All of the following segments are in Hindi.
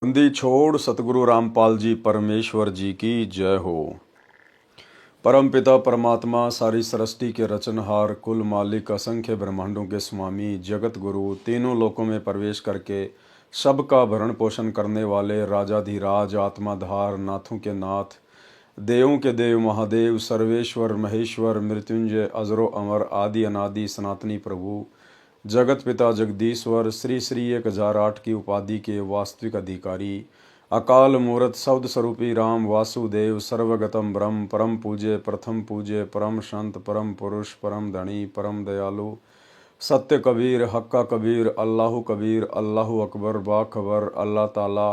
बंदी छोड़ सतगुरु रामपाल जी परमेश्वर जी की जय हो। परम पिता परमात्मा सारी सृष्टि के रचनहार कुल मालिक असंख्य ब्रह्मांडों के स्वामी जगत गुरु तीनों लोकों में प्रवेश करके सबका भरण पोषण करने वाले राजाधिराज आत्माधार नाथों के नाथ देवों के देव महादेव सर्वेश्वर महेश्वर मृत्युंजय अजरो अमर आदि अनादि सनातनी प्रभु जगत पिता जगदीश्वर श्री श्री 1008 की उपाधि के वास्तविक अधिकारी अकाल मूर्त शब्द स्वरूपी राम वासुदेव सर्वगतम ब्रह्म परम पूज्य प्रथम पूज्य परम संत परम पुरुष परम धनी परम दयालु सत्य कबीर हक्का कबीर अल्लाह अकबर बाखबर अल्लाह ताला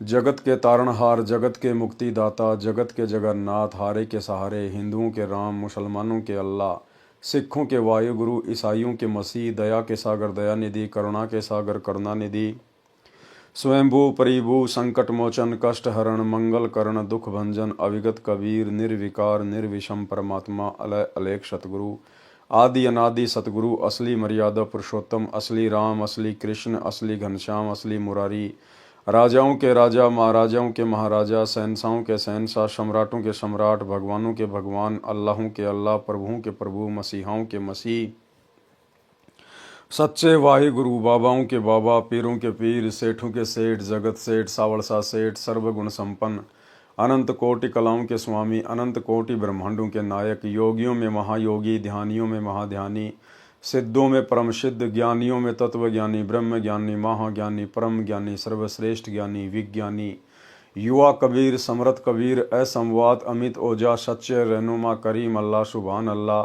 जगत के तारणहार जगत के मुक्तिदाता जगत के जगन्नाथ हारे के सहारे हिंदुओं के राम मुसलमानों के अल्लाह सिखों के वायुगुरु ईसाइयों के मसीह दया के सागर दयानिधि करुणा के सागर करुणानिधि स्वयंभू परिभू संकट मोचन कष्ट हरण मंगल करण दुख भंजन अविगत कबीर निर्विकार निर्विषम परमात्मा अलय अलेख सतगुरु आदि अनादि सतगुरु असली मर्यादा पुरुषोत्तम असली राम असली कृष्ण असली घनश्याम असली मुरारी राजाओं के राजा महाराजाओं के महाराजा शहंशाहों के शहंशाह सम्राटों के सम्राट भगवानों के भगवान अल्लाहों के अल्लाह प्रभुओं के प्रभु मसीहाओं के मसीह सच्चे वाहिगुरु बाबाओं के बाबा पीरों के पीर सेठों के सेठ जगत सेठ सावड़सा सेठ सर्वगुण संपन्न अनंत कोटि कलाओं के स्वामी अनंत कोटि ब्रह्मांडों के नायक योगियों में महायोगी ध्यानियों में महाध्यानी सिद्धों में परम सिद्ध ज्ञानियों में तत्व ज्ञानी ब्रह्म ज्ञानी महाज्ञानी परम ज्ञानी सर्वश्रेष्ठ ज्ञानी विज्ञानी युवा कबीर समरथ कबीर असंवाद अमित ओजा सच्चे रहनुमा करीम अल्लाह सुभान अल्लाह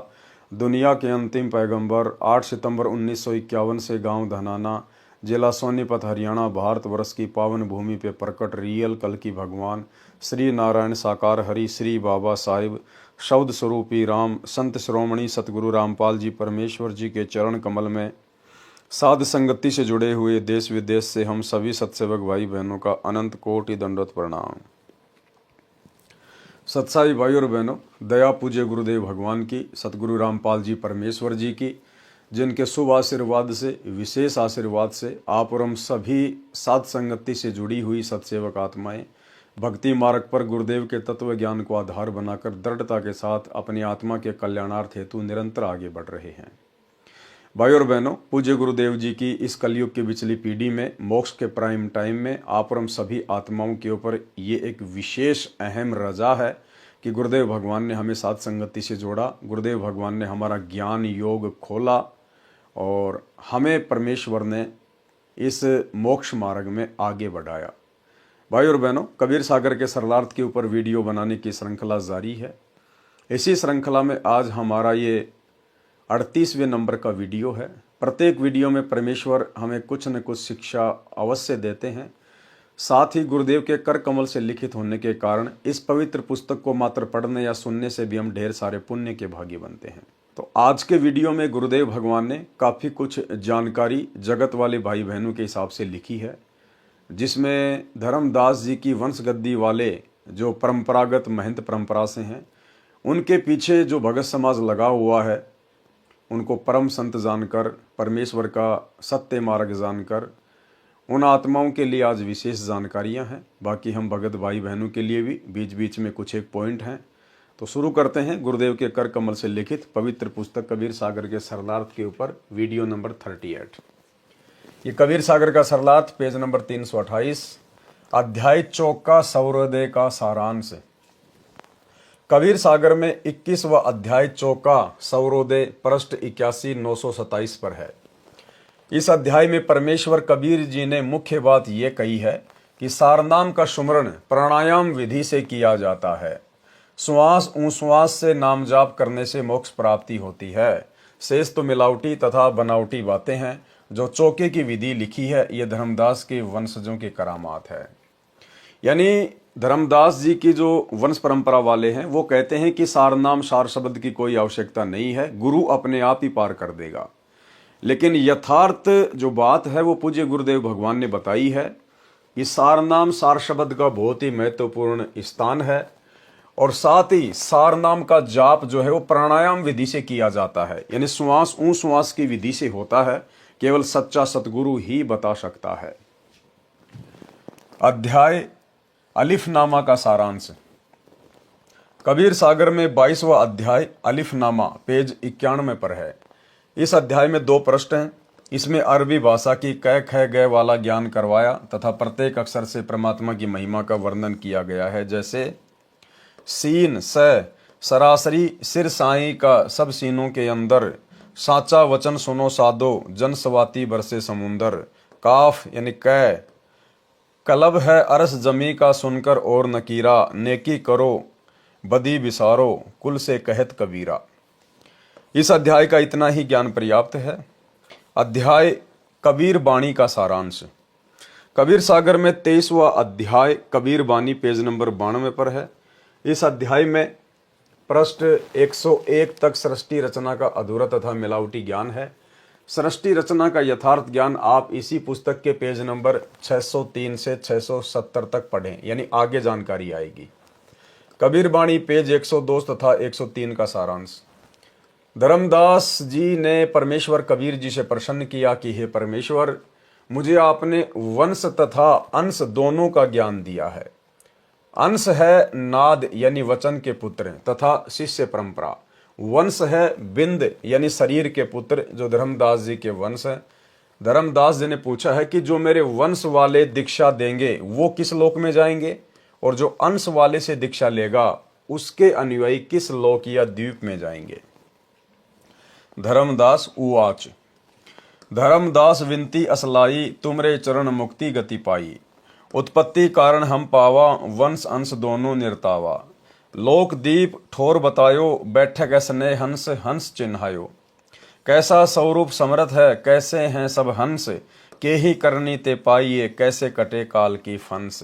दुनिया के अंतिम पैगंबर 8 सितंबर 1951 से गांव धनाना जिला सोनीपत हरियाणा भारतवर्ष की पावन भूमि पे प्रकट रियल कल की भगवान श्री नारायण साकार हरि श्री बाबा साहिब शब्द स्वरूपी राम संत श्रोमणी सतगुरु रामपाल जी परमेश्वर जी के चरण कमल में साध संगति से जुड़े हुए देश विदेश से हम सभी सत्सेवक भाई बहनों का अनंत कोटि दंडवत प्रणाम। सत्साई भाई और बहनों, दया पूज्य गुरुदेव भगवान की सतगुरु रामपाल जी परमेश्वर जी की जिनके शुभ आशीर्वाद से विशेष आशीर्वाद से आप और हम सभी साध संगति से जुड़ी हुई सत्सेवक आत्माएं भक्ति मार्ग पर गुरुदेव के तत्व ज्ञान को आधार बनाकर दृढ़ता के साथ अपनी आत्मा के कल्याणार्थ हेतु निरंतर आगे बढ़ रहे हैं। भाई और बहनों, पूज्य गुरुदेव जी की इस कलयुग की बिचली पीढ़ी में मोक्ष के प्राइम टाइम में आप और हम सभी आत्माओं के ऊपर ये एक विशेष अहम रजा है कि गुरुदेव भगवान ने हमें साध संगति से जोड़ा। गुरुदेव भगवान ने हमारा ज्ञान योग खोला और हमें परमेश्वर ने इस मोक्ष मार्ग में आगे बढ़ाया। भाई और बहनों, कबीर सागर के सरलार्थ के ऊपर वीडियो बनाने की श्रृंखला जारी है। इसी श्रृंखला में आज हमारा ये 38वें नंबर का वीडियो है। प्रत्येक वीडियो में परमेश्वर हमें कुछ न कुछ शिक्षा अवश्य देते हैं। साथ ही गुरुदेव के कर कमल से लिखित होने के कारण इस पवित्र पुस्तक को मात्र पढ़ने या सुनने से भी हम ढेर सारे पुण्य के भागी बनते हैं। तो आज के वीडियो में गुरुदेव भगवान ने काफ़ी कुछ जानकारी जगत वाले भाई बहनों के हिसाब से लिखी है, जिसमें धर्मदास जी की वंशगद्दी वाले जो परंपरागत महंत परंपरा से हैं, उनके पीछे जो भगत समाज लगा हुआ है, उनको परम संत जानकर परमेश्वर का सत्य मार्ग जानकर उन आत्माओं के लिए आज विशेष जानकारियां हैं। बाकी हम भगत भाई बहनों के लिए भी बीच बीच में कुछ एक पॉइंट हैं। तो शुरू करते हैं गुरुदेव के कर कमल से लिखित पवित्र पुस्तक कबीर सागर के सरलार्थ के ऊपर वीडियो नंबर 38। ये कबीर सागर का सरलार्थ पेज नंबर 328 अध्याय 4 का सौरोदय का सारांश। कबीर सागर में 21वां अध्याय 4 का सौरोदय पृष्ठ 81 927 पर है। इस अध्याय में परमेश्वर कबीर जी ने मुख्य बात यह कही है कि सारनाम का सुमरण प्राणायाम विधि से किया जाता है। श्वास उश्वास से नाम जाप करने से मोक्ष प्राप्ति होती है। शेष तो मिलावटी तथा बनावटी बातें हैं। जो चौके की विधि लिखी है ये धर्मदास के वंशजों की करामात है। यानी धर्मदास जी की जो वंश परंपरा वाले हैं वो कहते हैं कि सारनाम सार शब्द की कोई आवश्यकता नहीं है, गुरु अपने आप ही पार कर देगा। लेकिन यथार्थ जो बात है वो पूज्य गुरुदेव भगवान ने बताई है कि सारनाम सार शब्द का बहुत ही महत्वपूर्ण स्थान है और साथ ही सारनाम का जाप जो है वो प्राणायाम विधि से किया जाता है। यानी श्वास उश्वास की विधि से होता है। केवल सच्चा सतगुरु ही बता सकता है। अध्याय अलिफनामा का सारांश। कबीर सागर में 22वां अध्याय अलिफनामा पेज 91 पर है। इस अध्याय में 2 प्रश्न हैं। इसमें अरबी भाषा की कै ख गय वाला ज्ञान करवाया तथा प्रत्येक अक्षर से परमात्मा की महिमा का वर्णन किया गया है। जैसे सीन स सरासरी सिर साई का सब सीनों के अंदर, साचा वचन सुनो साधो जन सवाती बरसे समुंदर। काफ यानी कै कलब है अरस जमी का सुनकर और नकीरा, नेकी करो बदी बिसारो कुल से कहत कबीरा। इस अध्याय का इतना ही ज्ञान पर्याप्त है। अध्याय कबीर बाणी का सारांश। कबीर सागर में 23वां अध्याय कबीर बाणी पेज नंबर 92 पर है। इस अध्याय में पृष्ठ 101 तक सृष्टि रचना का अधूरा तथा मिलावटी ज्ञान है। सृष्टि रचना का यथार्थ ज्ञान आप इसी पुस्तक के पेज नंबर 603 से 670 तक पढ़ें, यानी आगे जानकारी आएगी। कबीर बाणी पेज 102 तथा 103 का सारांश। धर्मदास जी ने परमेश्वर कबीर जी से प्रसन्न किया कि हे परमेश्वर, मुझे आपने वंश तथा अंश दोनों का ज्ञान दिया है। अंश है नाद यानी वचन के पुत्र तथा शिष्य परंपरा। वंश है बिंद यानी शरीर के पुत्र जो धर्मदास जी के वंश है। धर्मदास जी ने पूछा है कि जो मेरे वंश वाले दीक्षा देंगे वो किस लोक में जाएंगे, और जो अंश वाले से दीक्षा लेगा उसके अनुयायी किस लोक या द्वीप में जाएंगे। धर्मदास उवाच धर्मदास विनती असलाई, तुमरे चरण मुक्ति गति पाई। उत्पत्ति कारण हम पावा, वंश अंश दोनों निर्तावा। लोक दीप ठोर बतायो, बैठक स्नेह हंस हंस चिन्हायो। कैसा स्वरूप समर्थ है, कैसे हैं सब हंस, के ही करनी ते पाइये, कैसे कटे काल की फंस।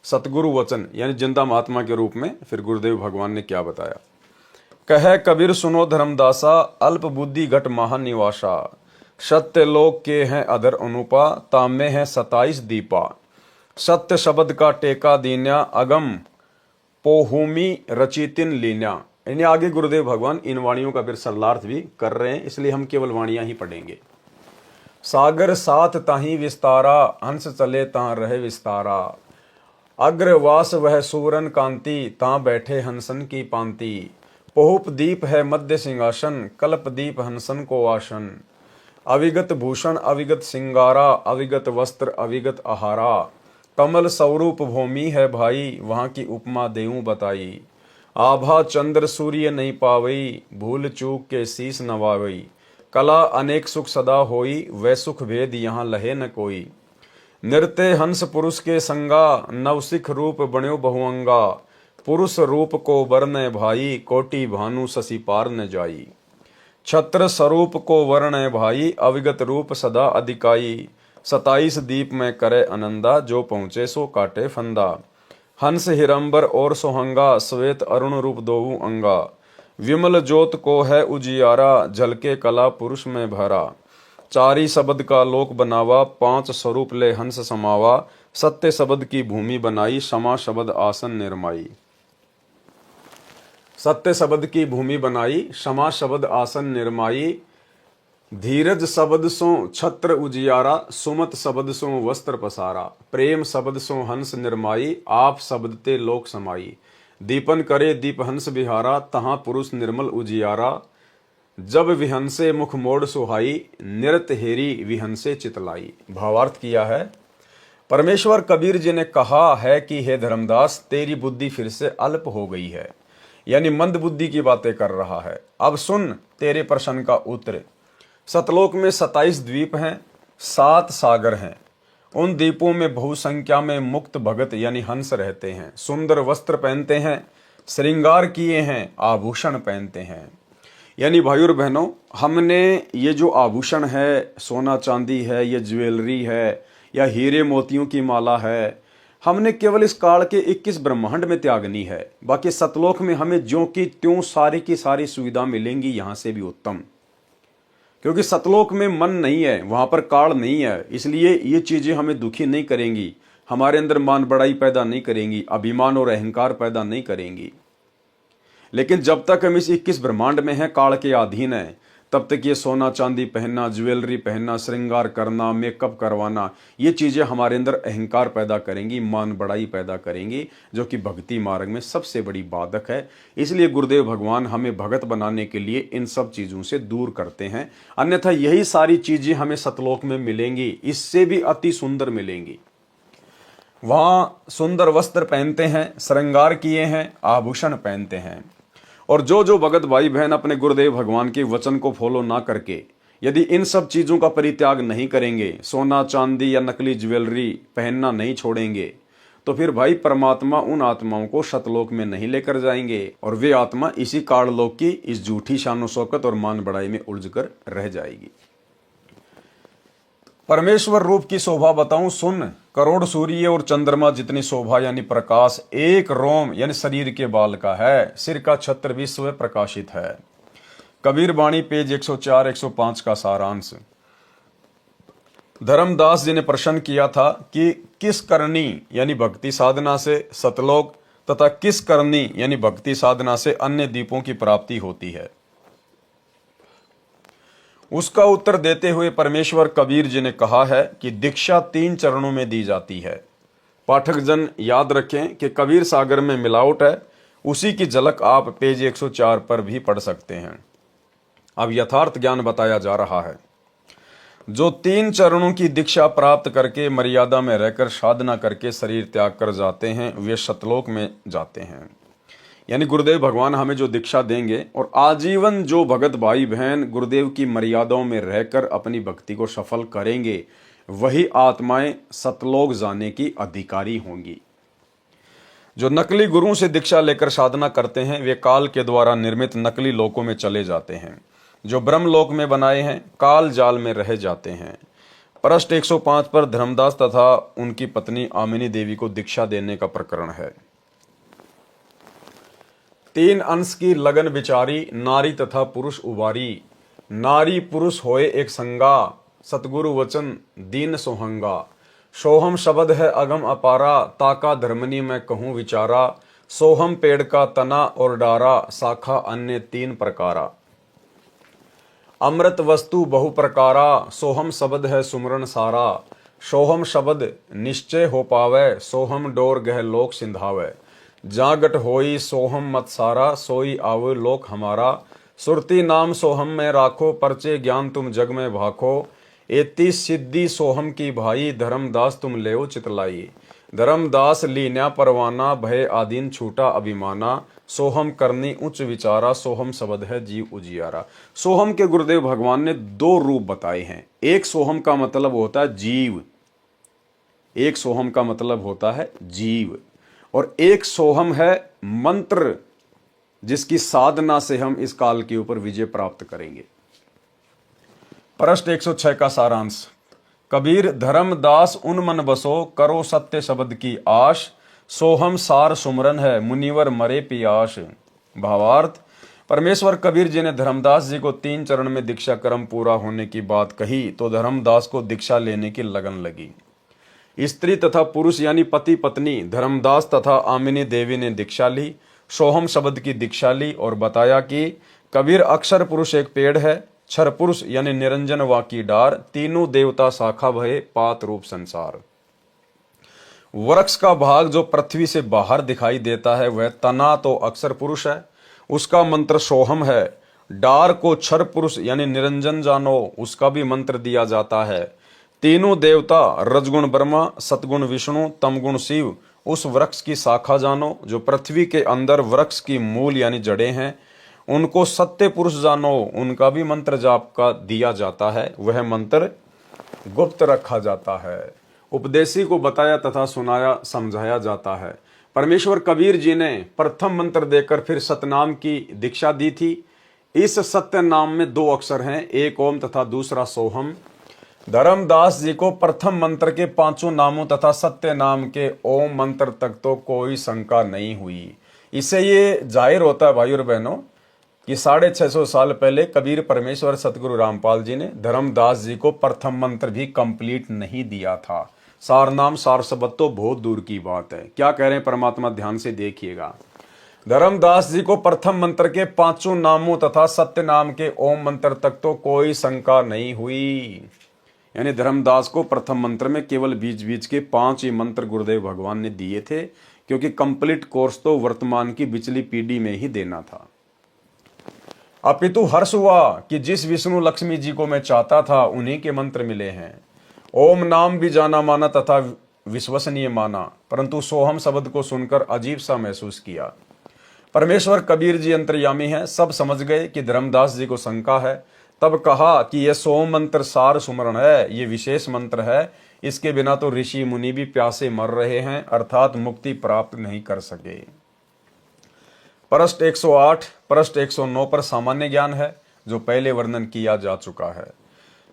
सतगुरु वचन यानी जिंदा महात्मा के रूप में फिर गुरुदेव भगवान ने क्या बताया। कहे कबीर सुनो धर्मदासा, अल्प बुद्धि घट महानिवासा। सत्य लोक के हैं अधर अनुपा, तामे हैं 27 दीपा। सत्य शब्द का टेका दीन्या, अगम पोहुमी रचितिन लीन्या। इन्हें आगे गुरुदेव भगवान इन वाणियों का फिर सरलार्थ भी कर रहे हैं, इसलिए हम केवल वाणियां ही पढ़ेंगे। सागर साथ ताही विस्तारा, हंस चले ता रहे विस्तारा। अग्रवास वह सुवरन कांति, ता बैठे हंसन की पांति। पोहुप दीप है मध्य सिंहासन, कल्प दीप हंसन को आसन। अविगत भूषण अविगत सिंगारा, अविगत वस्त्र अविगत आहारा। कमल स्वरूप भूमि है भाई, वहां की उपमा देऊं बताई। आभा चंद्र सूर्य नहीं पावई, भूल चूक के शीस नवावई। कला अनेक सुख सदा होई, वह सुख भेद यहाँ लहे न कोई। नृत्य हंस पुरुष के संगा, नवसिख रूप बण्यो बहुअंगा। पुरुष रूप को वर्ण भाई, कोटि भानु शशि पार न जाई। छत्र स्वरूप को वर्ण भाई, अविगत रूप सदा अधिकाई। 27 दीप में करे आनंदा, जो पहुंचे सो काटे फंदा। हंस हिरंबर और सोहंगा, श्वेत अरुण रूप दोऊ अंगा। विमल ज्योत को है उजियारा, झलके कला पुरुष में भरा। चारी शब्द का लोक बनावा, 5 स्वरूप ले हंस समावा। सत्य शब्द की भूमि बनाई, क्षमा शब्द आसन निर्माई। सत्य शब्द की भूमि बनाई, क्षमा शब्द आसन निर्माई। धीरज शब्द सो छत्र उजियारा, सुमत शब्द सो वस्त्र पसारा। प्रेम शब्द सो हंस निर्माई, आप शब्द ते लोक समाई। दीपन करे दीप हंस बिहारा, तहां पुरुष निर्मल उजियारा। जब विहंसे मुख मोड़ सुहाई, निरत हेरी विहंसे चितलाई। भावार्थ किया है। परमेश्वर कबीर जी ने कहा है कि हे धर्मदास, तेरी बुद्धि फिर से अल्प हो गई है, यानी मंद बुद्धि की बातें कर रहा है। अब सुन तेरे प्रश्न का उत्तर। सतलोक में 27 द्वीप हैं, 7 सागर हैं। उन द्वीपों में बहुसंख्या में मुक्त भगत यानी हंस रहते हैं। सुंदर वस्त्र पहनते हैं, श्रृंगार किए हैं, आभूषण पहनते हैं। यानी भाइयों और बहनों, हमने ये जो आभूषण है, सोना चांदी है, ये ज्वेलरी है या हीरे मोतियों की माला है, हमने केवल इस काल के 21 ब्रह्मांड में त्यागनी है। बाकी सतलोक में हमें ज्यों की त्यों सारी की सारी सुविधा मिलेंगी, यहां से भी उत्तम। क्योंकि सतलोक में मन नहीं है, वहां पर काल नहीं है, इसलिए ये चीजें हमें दुखी नहीं करेंगी, हमारे अंदर मान बड़ाई पैदा नहीं करेंगी, अभिमान और अहंकार पैदा नहीं करेंगी। लेकिन जब तक हम इस 21 ब्रह्मांड में हैं, काल के अधीन हैं, तब तक ये सोना चांदी पहनना, ज्वेलरी पहनना, श्रृंगार करना, मेकअप करवाना, ये चीज़ें हमारे अंदर अहंकार पैदा करेंगी, मान बढ़ाई पैदा करेंगी, जो कि भक्ति मार्ग में सबसे बड़ी बाधक है। इसलिए गुरुदेव भगवान हमें भगत बनाने के लिए इन सब चीज़ों से दूर करते हैं। अन्यथा यही सारी चीज़ें हमें सतलोक में मिलेंगी, इससे भी अति सुंदर मिलेंगी। वहां सुंदर वस्त्र पहनते हैं, श्रृंगार किए हैं, आभूषण पहनते हैं। और जो भगत भाई बहन अपने गुरुदेव भगवान के वचन को फॉलो ना करके यदि इन सब चीजों का परित्याग नहीं करेंगे, सोना चांदी या नकली ज्वेलरी पहनना नहीं छोड़ेंगे, तो फिर भाई परमात्मा उन आत्माओं को सतलोक में नहीं लेकर जाएंगे और वे आत्मा इसी काललोक की इस झूठी शानो शौकत और मान बढ़ाई में उलझकर रह जाएगी। परमेश्वर रूप की शोभा बताऊं सुन, करोड़ सूर्य और चंद्रमा जितनी शोभा यानी प्रकाश एक रोम यानी शरीर के बाल का है, सिर का छत्र भी स्वयं प्रकाशित है। कबीर बाणी पेज 104 105 का सारांश। धर्मदास जी ने प्रश्न किया था कि किस करनी यानी भक्ति साधना से सतलोक तथा किस करनी यानी भक्ति साधना से अन्य द्वीपों की प्राप्ति होती है। उसका उत्तर देते हुए परमेश्वर कबीर जी ने कहा है कि दीक्षा 3 चरणों में दी जाती है। पाठक जन याद रखें कि कबीर सागर में मिलावट है, उसी की झलक आप पेज 104 पर भी पढ़ सकते हैं। अब यथार्थ ज्ञान बताया जा रहा है। जो 3 चरणों की दीक्षा प्राप्त करके मर्यादा में रहकर साधना करके शरीर त्याग कर जाते हैं, वे सतलोक में जाते हैं। यानी गुरुदेव भगवान हमें जो दीक्षा देंगे और आजीवन जो भगत भाई बहन गुरुदेव की मर्यादाओं में रहकर अपनी भक्ति को सफल करेंगे, वही आत्माएं सतलोक जाने की अधिकारी होंगी। जो नकली गुरुओं से दीक्षा लेकर साधना करते हैं, वे काल के द्वारा निर्मित नकली लोकों में चले जाते हैं। जो ब्रह्मलोक में बनाए हैं, काल जाल में रह जाते हैं। पृष्ठ 105 पर धर्मदास तथा उनकी पत्नी आमिनी देवी को दीक्षा देने का प्रकरण है। 3 अंश की लगन विचारी, नारी तथा पुरुष उबारी। नारी पुरुष होए एक संगा, सतगुरु वचन दीन सोहंगा। सोहम शब्द है अगम अपारा, ताका धर्मनी मैं कहूँ विचारा। सोहम पेड़ का तना और डारा, शाखा अन्य 3 प्रकारा। अमृत वस्तु बहु प्रकारा, सोहम शब्द है सुमरन सारा। सोहम शब्द निश्चय हो पावे, सोहम डोर गह लोक सिंधावे। जागट होई सोहम मत सारा, सोई आवे लोक हमारा। सुरती नाम सोहम में राखो, परचे ज्ञान तुम जग में भाखो। एती सिद्धि सोहम की भाई, धर्मदास तुम लेओ चितलाई। धर्मदास लीन्या परवाना, भय आदीन छूटा अभिमाना। सोहम करनी उच्च विचारा, सोहम शब्द है जीव उजियारा। सोहम के गुरुदेव भगवान ने 2 रूप बताए हैं। एक सोहम का मतलब होता है जीव, एक सोहम का मतलब होता है जीव, और एक सोहम है मंत्र, जिसकी साधना से हम इस काल के ऊपर विजय प्राप्त करेंगे। पृष्ठ 106 का सारांश। कबीर धर्मदास उन मन बसो, करो सत्य शब्द की आश। सोहम सार सुमरन है, मुनिवर मरे पियाश। भावार्थ, परमेश्वर कबीर जी ने धर्मदास जी को 3 चरण में दीक्षा क्रम पूरा होने की बात कही तो धर्मदास को दीक्षा लेने की लगन लगी। स्त्री तथा पुरुष यानी पति पत्नी धर्मदास तथा आमिनी देवी ने दीक्षा ली, सोहम शब्द की दीक्षा ली और बताया कि कबीर अक्षर पुरुष एक पेड़ है, क्षर पुरुष यानी निरंजन वाकी डार, तीनों देवता शाखा भये पात रूप संसार। वृक्ष का भाग जो पृथ्वी से बाहर दिखाई देता है वह तना तो अक्षर पुरुष है, उसका मंत्र सोहम है। डार को क्षर पुरुष यानी निरंजन जानो, उसका भी मंत्र दिया जाता है। तीनों देवता रजगुण ब्रह्मा, सतगुण विष्णु, तमगुण शिव, उस वृक्ष की शाखा जानो जो पृथ्वी के अंदर वृक्ष की मूल यानी जड़ें हैं। उनको सत्य पुरुष जानो, उनका भी मंत्र जाप का दिया जाता है, वह मंत्र गुप्त रखा जाता है। उपदेशी को बताया तथा सुनाया समझाया जाता है। परमेश्वर कबीर जी ने प्रथम मंत्र देकर फिर सतनाम की दीक्षा दी थी। इस सत्य नाम में 2 अक्षर हैं, एक ओम तथा दूसरा सोहम। धर्मदास जी को प्रथम मंत्र के 5 नामों तथा सत्य नाम के ओम मंत्र तक तो कोई शंका नहीं हुई। इससे ये जाहिर होता है भाई और बहनों कि 650 साल पहले कबीर परमेश्वर सतगुरु रामपाल जी ने धर्मदास जी को प्रथम मंत्र भी कंप्लीट नहीं दिया था। सार नाम सार शब्द तो बहुत दूर की बात है। क्या कह रहे हैं परमात्मा, ध्यान से देखिएगा। धर्मदास जी को प्रथम मंत्र के पांचों नामों तथा सत्य नाम के ओम मंत्र तक तो कोई शंका नहीं हुई। यानी धर्मदास को प्रथम मंत्र में केवल बीच बीच के 5 ही मंत्र गुरुदेव भगवान ने दिए थे, क्योंकि कंप्लीट कोर्स तो वर्तमान की बिचली पीढ़ी में ही देना था। अपितु हर्ष हुआ कि जिस विष्णु लक्ष्मी जी को मैं चाहता था उन्हीं के मंत्र मिले हैं। ओम नाम भी जाना माना तथा विश्वसनीय माना, परंतु सोहम शब्द को सुनकर अजीब सा महसूस किया। परमेश्वर कबीर जी अंतर्यामी हैं, सब समझ गए कि धर्मदास जी को शंका है। तब कहा कि यह सोम मंत्र सार सुमरण है, ये विशेष मंत्र है, इसके बिना तो ऋषि मुनि भी प्यासे मर रहे हैं, अर्थात मुक्ति प्राप्त नहीं कर सके। पृष्ठ 108 पृष्ठ 109 पर सामान्य ज्ञान है, जो पहले वर्णन किया जा चुका है।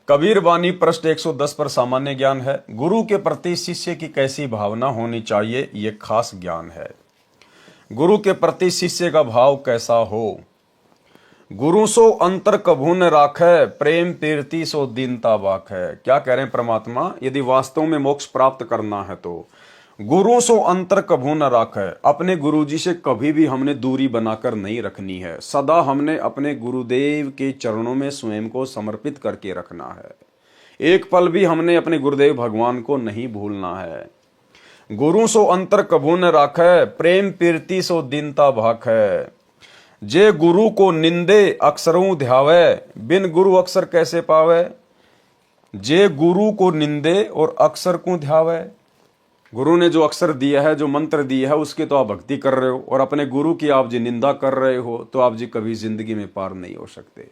कबीर वाणी पृष्ठ 110 पर सामान्य ज्ञान है। गुरु के प्रति शिष्य की कैसी भावना होनी चाहिए, ये खास ज्ञान है। गुरु के प्रति शिष्य का भाव कैसा हो। गुरु सो अंतर कभू न राखै, प्रेम प्रीति सो दीनता बाखै। क्या कह रहे हैं परमात्मा, यदि वास्तव में मोक्ष प्राप्त करना है तो गुरु सो अंतर कभू न राखै, अपने गुरु जी से कभी भी हमने दूरी बनाकर नहीं रखनी है। सदा हमने अपने गुरुदेव के चरणों में स्वयं को समर्पित करके रखना है। एक पल भी हमने अपने गुरुदेव भगवान को नहीं भूलना है। गुरु सो अंतर कभू न राखै, प्रेम प्रीति सो दीनता भाखै। जे गुरु को निंदे अक्षरों ध्यावै, बिन गुरु अक्षर कैसे पावे। जे गुरु को निंदे और अक्षर को ध्यावै, गुरु ने जो अक्षर दिया है, जो मंत्र दिया है, उसकी तो आप भक्ति कर रहे हो, और अपने गुरु की आप जी निंदा कर रहे हो, तो आप जी कभी जिंदगी में पार नहीं हो सकते।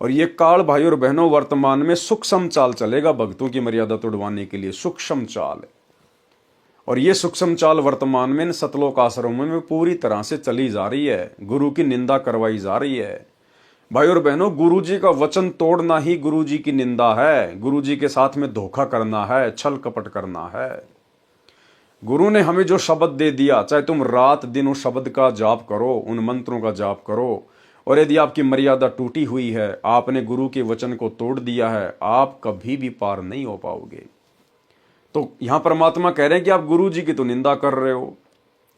और ये काल भाई और बहनों वर्तमान में सूक्ष्म चाल चलेगा भक्तों की मर्यादा तोड़वाने के लिए, सूक्ष्म चाल। और ये सूक्ष्म चाल वर्तमान में सतलोक आश्रमों में पूरी तरह से चली जा रही है। गुरु की निंदा करवाई जा रही है। भाई और बहनों, गुरु जी का वचन तोड़ना ही गुरु जी की निंदा है। गुरु जी के साथ में धोखा करना है, छल कपट करना है। गुरु ने हमें जो शब्द दे दिया, चाहे तुम रात दिन उस शब्द का जाप करो, उन मंत्रों का जाप करो, और यदि आपकी मर्यादा टूटी हुई है, आपने गुरु के वचन को तोड़ दिया है, आप कभी भी पार नहीं हो पाओगे। तो यहां परमात्मा कह रहे हैं कि आप गुरु जी की तो निंदा कर रहे हो,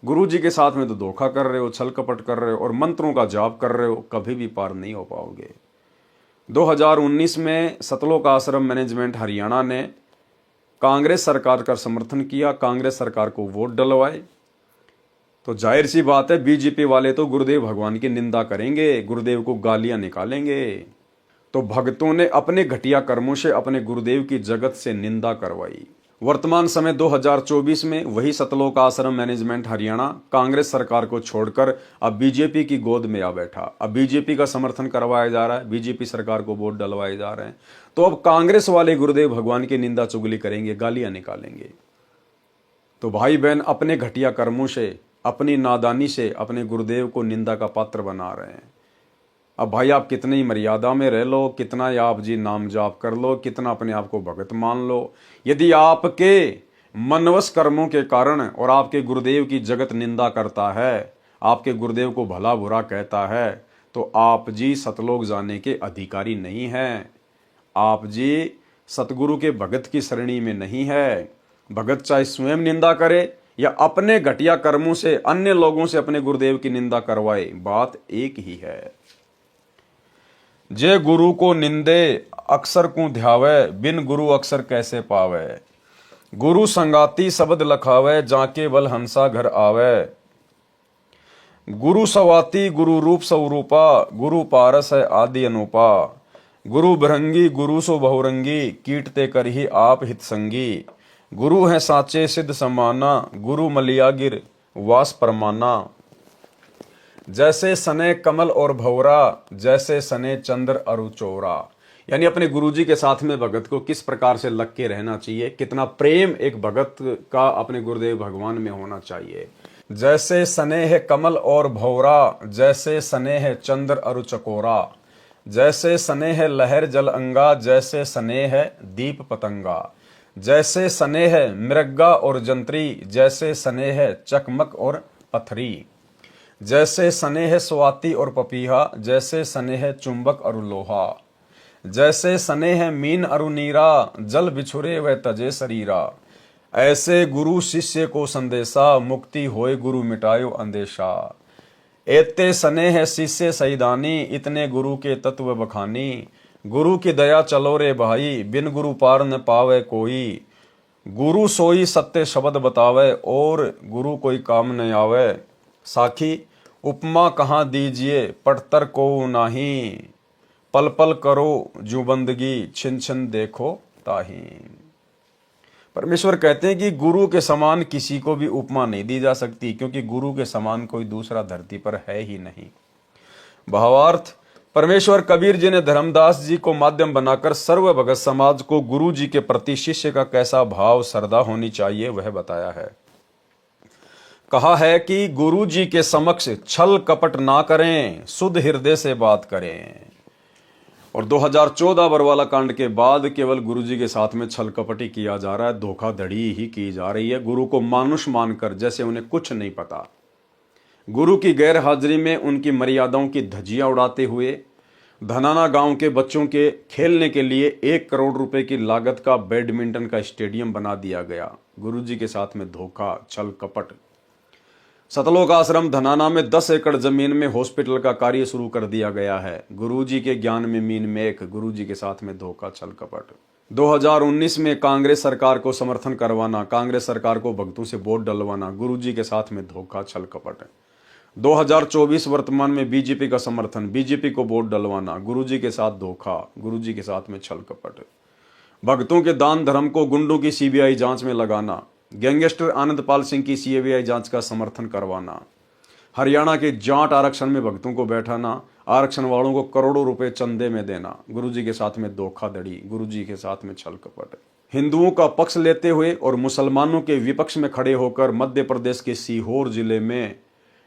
गुरु जी के साथ में तो धोखा कर रहे हो, छल कपट कर रहे हो, और मंत्रों का जाप कर रहे हो, कभी भी पार नहीं हो पाओगे। 2019 में सतलोक आश्रम मैनेजमेंट हरियाणा ने कांग्रेस सरकार का समर्थन किया, कांग्रेस सरकार को वोट डलवाए। तो जाहिर सी बात है, बीजेपी वाले तो गुरुदेव भगवान की निंदा करेंगे, गुरुदेव को गालियां निकालेंगे। तो भक्तों ने अपने घटिया कर्मों से अपने गुरुदेव की जगत से निंदा करवाई। वर्तमान समय 2024 में वही सतलोक आश्रम मैनेजमेंट हरियाणा कांग्रेस सरकार को छोड़कर अब बीजेपी की गोद में आ बैठा। अब बीजेपी का समर्थन करवाया जा रहा है, बीजेपी सरकार को वोट डलवाए जा रहे हैं। तो अब कांग्रेस वाले गुरुदेव भगवान की निंदा चुगली करेंगे, गालियां निकालेंगे। तो भाई बहन अपने घटिया कर्मों से, अपनी नादानी से अपने गुरुदेव को निंदा का पात्र बना रहे हैं। अब भाई आप कितनी मर्यादा में रह लो, कितना आप जी नाम जाप कर लो, कितना अपने आप को भगत मान लो, यदि आपके मनवश कर्मों के कारण और आपके गुरुदेव की जगत निंदा करता है, आपके गुरुदेव को भला बुरा कहता है, तो आप जी सतलोक जाने के अधिकारी नहीं हैं। आप जी सतगुरु के भगत की श्रेणी में नहीं है। भगत चाहे स्वयं निंदा करे या अपने घटिया कर्मों से अन्य लोगों से अपने गुरुदेव की निंदा करवाए, बात एक ही है। जे गुरु को निंदे अक्षर को ध्यावे, बिन गुरु अक्षर कैसे पावे। गुरु संगाती शब्द लखावे, जाके बल हंसा घर आवे। गुरु सवाती गुरु रूप स्वरूपा, गुरु पारस है आदि अनुपा। गुरु भृंगी गुरु सो बहुरंगी, कीटते कर ही आप हित संगी। गुरु है साचे सिद्ध समाना, गुरु मलियागिर वास परमाना। जैसे सने कमल और भौरा, जैसे सने चंद्र अरु चौरा। यानी अपने गुरुजी के साथ में भगत को किस प्रकार से लग के रहना चाहिए, कितना प्रेम एक भगत का अपने गुरुदेव भगवान में होना चाहिए। जैसे सने है कमल और भौरा, जैसे सने है चंद्र अरु चकोरा। जैसे सने है लहर जल अंगा, जैसे सने है दीप पतंगा। जैसे सने है मृगा और जंत्री, जैसे सने है चकमक और पथरी। जैसे सने है स्वाति और पपीहा, जैसे सने है चुंबक और लोहा। जैसे सने है मीन अरु नीरा, जल बिछुरे व तजे शरीरा। ऐसे गुरु शिष्य को संदेशा, मुक्ति होए गुरु मिटायो अंदेशा। एते स्नेह शिष्य सैदानी, इतने गुरु के तत्व बखानी। गुरु की दया चलो रे भाई, बिन गुरु पार न पावे कोई। गुरु सोई सत्य शब्द बतावे, और गुरु कोई काम न आवे। साखी उपमा कहाँ दीजिए, पटतर को नाही। पल पल करो जो बंदगी, छिन छिन देखो ताही। परमेश्वर कहते हैं कि गुरु के समान किसी को भी उपमा नहीं दी जा सकती, क्योंकि गुरु के समान कोई दूसरा धरती पर है ही नहीं। भावार्थ, परमेश्वर कबीर जी ने धर्मदास जी को माध्यम बनाकर सर्व भगत समाज को गुरु जी के प्रति शिष्य का कैसा भाव श्रद्धा होनी चाहिए वह बताया है। कहा है कि गुरु जी के समक्ष छल कपट ना करें, शुद्ध हृदय से बात करें। और 2014 बरवाला कांड के बाद केवल गुरु जी के साथ में छल कपटी किया जा रहा है, धोखाधड़ी ही की जा रही है, गुरु को मानुष मानकर, जैसे उन्हें कुछ नहीं पता। गुरु की गैर हाजिरी में उनकी मर्यादाओं की धज्जियां उड़ाते हुए धनाना गांव के बच्चों के खेलने के लिए 1 करोड़ रुपए की लागत का बैडमिंटन का स्टेडियम बना दिया गया। गुरु जी के साथ में धोखा, छल कपट। सतलोक आश्रम धनाना में 10 एकड़ जमीन में हॉस्पिटल का कार्य शुरू कर दिया गया है। गुरुजी के ज्ञान में मीन मेख, गुरुजी के साथ में धोखा, छल कपट। 2019 में कांग्रेस सरकार को समर्थन करवाना, कांग्रेस सरकार को भक्तों से वोट डलवाना, गुरुजी के साथ में धोखा, छल कपट। 2024 वर्तमान में बीजेपी का समर्थन, बीजेपी को वोट डलवाना, गुरुजी के साथ धोखा, गुरुजी के साथ में छल कपट। भक्तों के दान धर्म को गुंडों की सीबीआई जांच में लगाना, गैंगस्टर आनंदपाल सिंह की सीबीआई जांच का समर्थन करवाना, हरियाणा के जाट आरक्षण में भक्तों को बैठाना, आरक्षण वालों को करोड़ों रुपए चंदे में देना, गुरुजी के साथ में धोखाधड़ी, गुरुजी के साथ में छल कपट। हिंदुओं का पक्ष लेते हुए और मुसलमानों के विपक्ष में खड़े होकर मध्य प्रदेश के सीहोर जिले में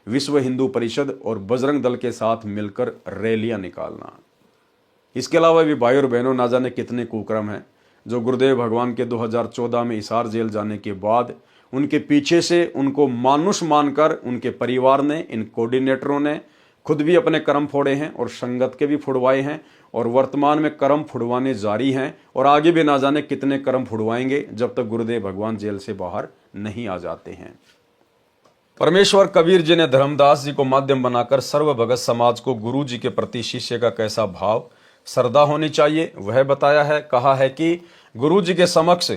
विश्व हिंदू परिषद और बजरंग दल के साथ मिलकर रैलियां निकालना। इसके अलावा भी भाई और बहनों, ना जाने कितने कुक्रम हैं जो गुरुदेव भगवान के 2014 में हिसार जेल जाने के बाद उनके पीछे से उनको मानुष मानकर उनके परिवार ने, इन कोऑर्डिनेटरों ने खुद भी अपने कर्म फोड़े हैं और संगत के भी फुड़वाए हैं, और वर्तमान में कर्म फुड़वाने जारी हैं, और आगे भी ना जाने कितने कर्म फुड़वाएंगे जब तक गुरुदेव भगवान जेल से बाहर नहीं आ जाते हैं। परमेश्वर कबीर जी ने धर्मदास जी को माध्यम बनाकर सर्व भगत समाज को गुरु जी के प्रति शिष्य का कैसा भाव श्रद्धा होनी चाहिए वह बताया है। कहा है कि गुरु जी के समक्ष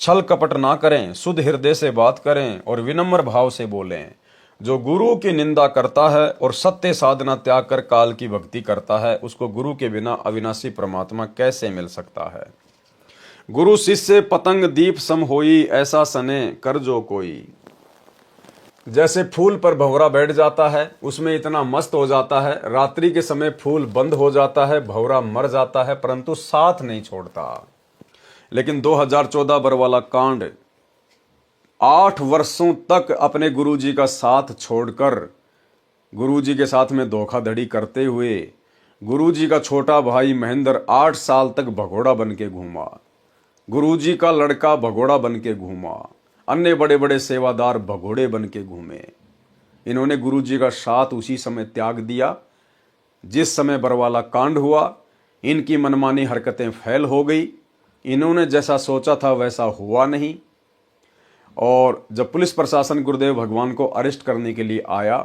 छल कपट ना करें, शुद्ध हृदय से बात करें और विनम्र भाव से बोलें। जो गुरु की निंदा करता है और सत्य साधना त्याग कर काल की भक्ति करता है, उसको गुरु के बिना अविनाशी परमात्मा कैसे मिल सकता है। गुरु शिष्य पतंग दीप सम होई, ऐसा सने कर जो कोई। जैसे फूल पर भंवरा बैठ जाता है, उसमें इतना मस्त हो जाता है, रात्रि के समय फूल बंद हो जाता है, भंवरा मर जाता है, परंतु साथ नहीं छोड़ता। लेकिन 2014 बरवाला कांड 8 वर्षों तक अपने गुरुजी का साथ छोड़कर गुरुजी के साथ में धोखाधड़ी करते हुए गुरुजी का छोटा भाई महेंद्र 8 साल तक भगोड़ा बन के घूमा, गुरुजी का लड़का भगोड़ा बन के घूमा, अन्य बड़े बड़े सेवादार भगोड़े बन के घूमे। इन्होंने गुरुजी का साथ उसी समय त्याग दिया जिस समय बरवाला कांड हुआ। इनकी मनमानी हरकतें फैल हो गई, इन्होंने जैसा सोचा था वैसा हुआ नहीं। और जब पुलिस प्रशासन गुरुदेव भगवान को अरेस्ट करने के लिए आया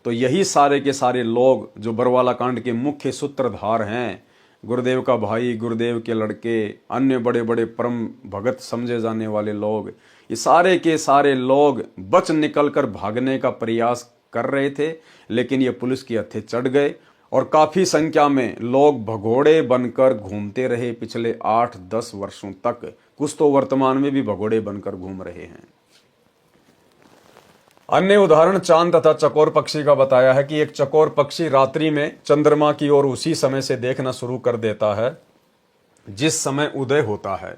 तो यही सारे के सारे लोग जो बरवाला कांड के मुख्य सूत्रधार हैं, गुरुदेव का भाई, गुरुदेव के लड़के, अन्य बड़े बड़े परम भगत समझे जाने वाले लोग, ये सारे के सारे लोग बच निकलकर भागने का प्रयास कर रहे थे, लेकिन ये पुलिस की हत्थे चढ़ गए और काफी संख्या में लोग भगोड़े बनकर घूमते रहे पिछले 8-10 वर्षों तक। कुछ तो वर्तमान में भी भगोड़े बनकर घूम रहे हैं। अन्य उदाहरण चांद तथा चकोर पक्षी का बताया है कि एक चकोर पक्षी रात्रि में चंद्रमा की ओर उसी समय से देखना शुरू कर देता है जिस समय उदय होता है।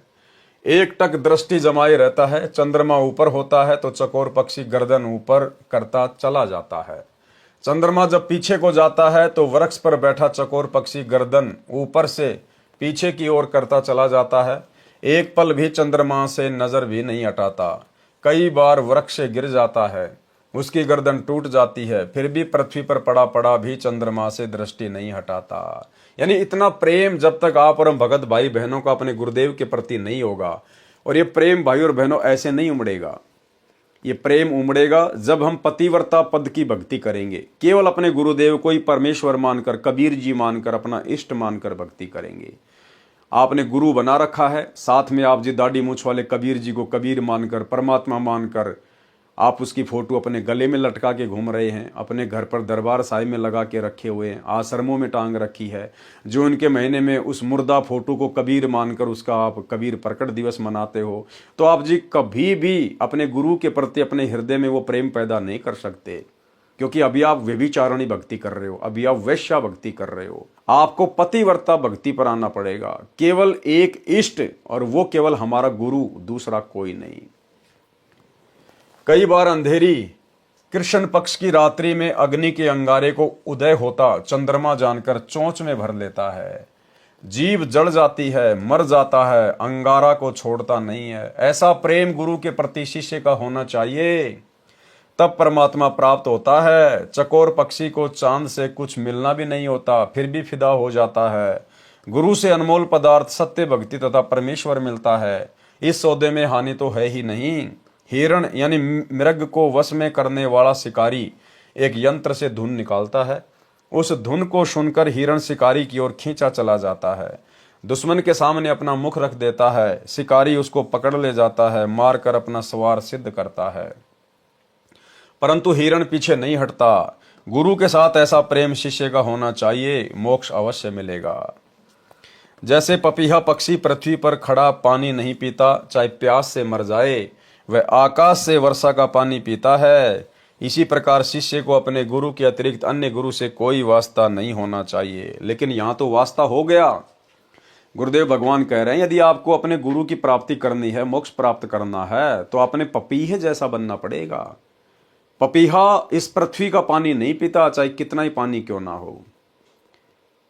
एक टक दृष्टि जमाए रहता है, चंद्रमा ऊपर होता है तो चकोर पक्षी गर्दन ऊपर करता चला जाता है। चंद्रमा जब पीछे को जाता है तो वृक्ष पर बैठा चकोर पक्षी गर्दन ऊपर से पीछे की ओर करता चला जाता है। एक पल भी चंद्रमा से नजर भी नहीं हटाता। कई बार वृक्ष से गिर जाता है, उसकी गर्दन टूट जाती है, फिर भी पृथ्वी पर पड़ा पड़ा भी चंद्रमा से दृष्टि नहीं हटाता। यानी इतना प्रेम जब तक आप और हम भगत भाई बहनों का अपने गुरुदेव के प्रति नहीं होगा, और ये प्रेम भाई और बहनों ऐसे नहीं उमड़ेगा। ये प्रेम उमड़ेगा जब हम पतिव्रता पद की भक्ति करेंगे, केवल अपने गुरुदेव को ही परमेश्वर मानकर, कबीर जी मानकर, अपना इष्ट मानकर भक्ति करेंगे। आपने गुरु बना रखा है, साथ में आप जी दाढ़ी मूछ वाले कबीर जी को कबीर मानकर, परमात्मा मानकर आप उसकी फोटो अपने गले में लटका के घूम रहे हैं, अपने घर पर दरबार साहिब में लगा के रखे हुए हैं, आश्रमों में टांग रखी है। जो उनके महीने में उस मुर्दा फोटो को कबीर मानकर उसका आप कबीर प्रकट दिवस मनाते हो, तो आप जी कभी भी अपने गुरु के प्रति अपने हृदय में वो प्रेम पैदा नहीं कर सकते, क्योंकि अभी आप व्यभिचारिणी भक्ति कर रहे हो, अभी आप वैश्या भक्ति कर रहे हो। आपको पतिव्रता भक्ति पर आना पड़ेगा, केवल एक इष्ट, और वो केवल हमारा गुरु, दूसरा कोई नहीं। कई बार अंधेरी कृष्ण पक्ष की रात्रि में अग्नि के अंगारे को उदय होता चंद्रमा जानकर चोंच में भर लेता है। जीव जल जाती है, मर जाता है, अंगारा को छोड़ता नहीं है। ऐसा प्रेम गुरु के प्रति शिष्य का होना चाहिए, तब परमात्मा प्राप्त होता है। चकोर पक्षी को चांद से कुछ मिलना भी नहीं होता, फिर भी फिदा हो जाता है। गुरु से अनमोल पदार्थ सत्य भक्ति तथा परमेश्वर मिलता है। इस सौदे में हानि तो है ही नहीं। हिरण यानी मृग को वश में करने वाला शिकारी एक यंत्र से धुन निकालता है। उस धुन को सुनकर हिरण शिकारी की ओर खींचा चला जाता है। दुश्मन के सामने अपना मुख रख देता है, शिकारी उसको पकड़ ले जाता है, मारकर अपना सवार सिद्ध करता है। परंतु हिरण पीछे नहीं हटता। गुरु के साथ ऐसा प्रेम शिष्य का होना चाहिए, मोक्ष अवश्य मिलेगा। जैसे पपीहा पक्षी पृथ्वी पर खड़ा पानी नहीं पीता, चाहे प्यास से मर जाए, वह आकाश से वर्षा का पानी पीता है। इसी प्रकार शिष्य को अपने गुरु के अतिरिक्त अन्य गुरु से कोई वास्ता नहीं होना चाहिए। लेकिन यहाँ तो वास्ता हो गया। गुरुदेव भगवान कह रहे हैं, यदि आपको अपने गुरु की प्राप्ति करनी है, मोक्ष प्राप्त करना है, तो अपने पपीहे जैसा बनना पड़ेगा। पपीहा इस पृथ्वी का पानी नहीं पीता, चाहे कितना ही पानी क्यों ना हो।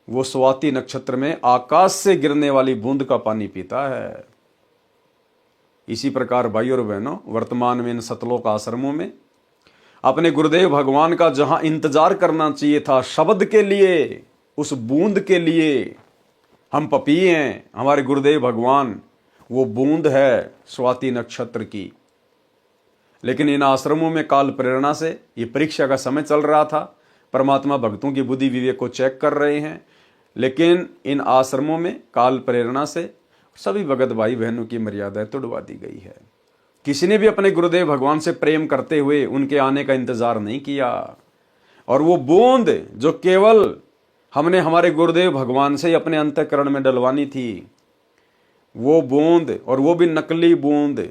वो स्वाति नक्षत्र में आकाश से गिरने वाली बूंद का पानी पीता है। इसी प्रकार भाई और बहनों, वर्तमान में इन सतलोक आश्रमों में अपने गुरुदेव भगवान का जहां इंतजार करना चाहिए था शब्द के लिए, उस बूंद के लिए, हम पपीहे हैं। हमारे गुरुदेव भगवान वो बूंद है स्वाति नक्षत्र की। लेकिन इन आश्रमों में काल प्रेरणा से ये परीक्षा का समय चल रहा था। परमात्मा भक्तों की बुद्धि विवेक को चेक कर रहे हैं। लेकिन इन आश्रमों में काल प्रेरणा से सभी भगत भाई बहनों की मर्यादाएं तोड़वा दी गई है। किसी ने भी अपने गुरुदेव भगवान से प्रेम करते हुए उनके आने का इंतजार नहीं किया। और वो बूंद जो केवल हमने हमारे गुरुदेव भगवान से ही अपने अंतःकरण में डलवानी थी, वो बूंद, और वो भी नकली बूंद,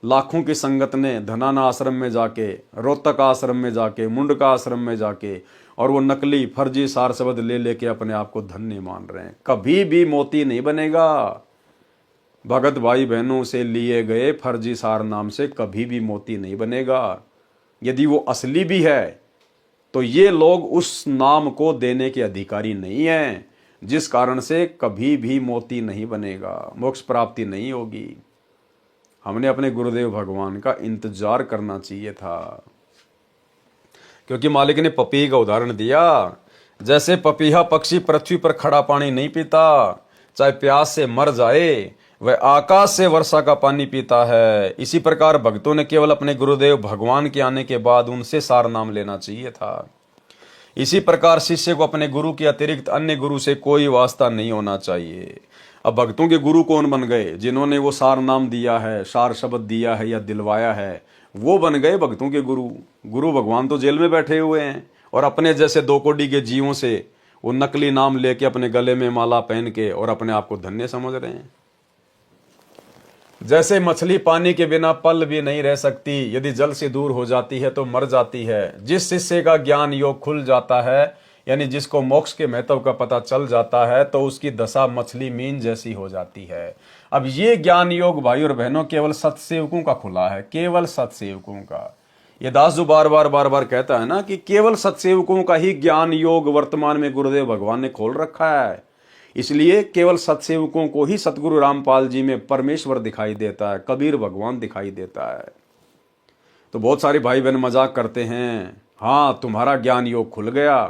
लाखों की संगत ने धनाना आश्रम में जाके, रोहतक आश्रम में जाके, मुंडका आश्रम में जाके, और वो नकली फर्जी सार शब्द ले लेके अपने आप को धन्य मान रहे हैं। कभी भी मोती नहीं बनेगा। भगत भाई बहनों से लिए गए फर्जी सार नाम से कभी भी मोती नहीं बनेगा। यदि वो असली भी है तो ये लोग उस नाम को देने के अधिकारी नहीं हैं, जिस कारण से कभी भी मोती नहीं बनेगा, मोक्ष प्राप्ति नहीं होगी। हमने अपने गुरुदेव भगवान का इंतजार करना चाहिए था, क्योंकि मालिक ने पपीहे का उदाहरण दिया। जैसे पपीहा पक्षी पृथ्वी पर खड़ा पानी नहीं पीता, चाहे प्यास से मर जाए, वह आकाश से वर्षा का पानी पीता है। इसी प्रकार भक्तों ने केवल अपने गुरुदेव भगवान के आने के बाद उनसे सार नाम लेना चाहिए था। इसी प्रकार शिष्य को अपने गुरु के अतिरिक्त अन्य गुरु से कोई वास्ता नहीं होना चाहिए। अब भक्तों के गुरु कौन बन गए? जिन्होंने वो सार नाम दिया है, सार शब्द दिया है या दिलवाया है, वो बन गए भक्तों के गुरु। गुरु भगवान तो जेल में बैठे हुए हैं और अपने जैसे दो कोड़ी के जीवों से वो नकली नाम लेके अपने गले में माला पहन के और अपने आप को धन्य समझ रहे हैं। जैसे मछली पानी के बिना पल भी नहीं रह सकती, यदि जल से दूर हो जाती है तो मर जाती है। जिस शिष्य का ज्ञान योग खुल जाता है, यानी जिसको मोक्ष के महत्व का पता चल जाता है, तो उसकी दशा मछली मीन जैसी हो जाती है। अब ये ज्ञान योग भाई और बहनों केवल सत्सेवकों का खुला है, केवल सत्सेवकों का। ये दास जो बार बार कहता है ना कि केवल सत्सेवकों का ही ज्ञान योग वर्तमान में गुरुदेव भगवान ने खोल रखा है। इसलिए केवल सत्सेवकों को ही सतगुरु रामपाल जी में परमेश्वर दिखाई देता है, कबीर भगवान दिखाई देता है। तो बहुत सारे भाई बहन मजाक करते हैं, हाँ तुम्हारा ज्ञान योग खुल गया,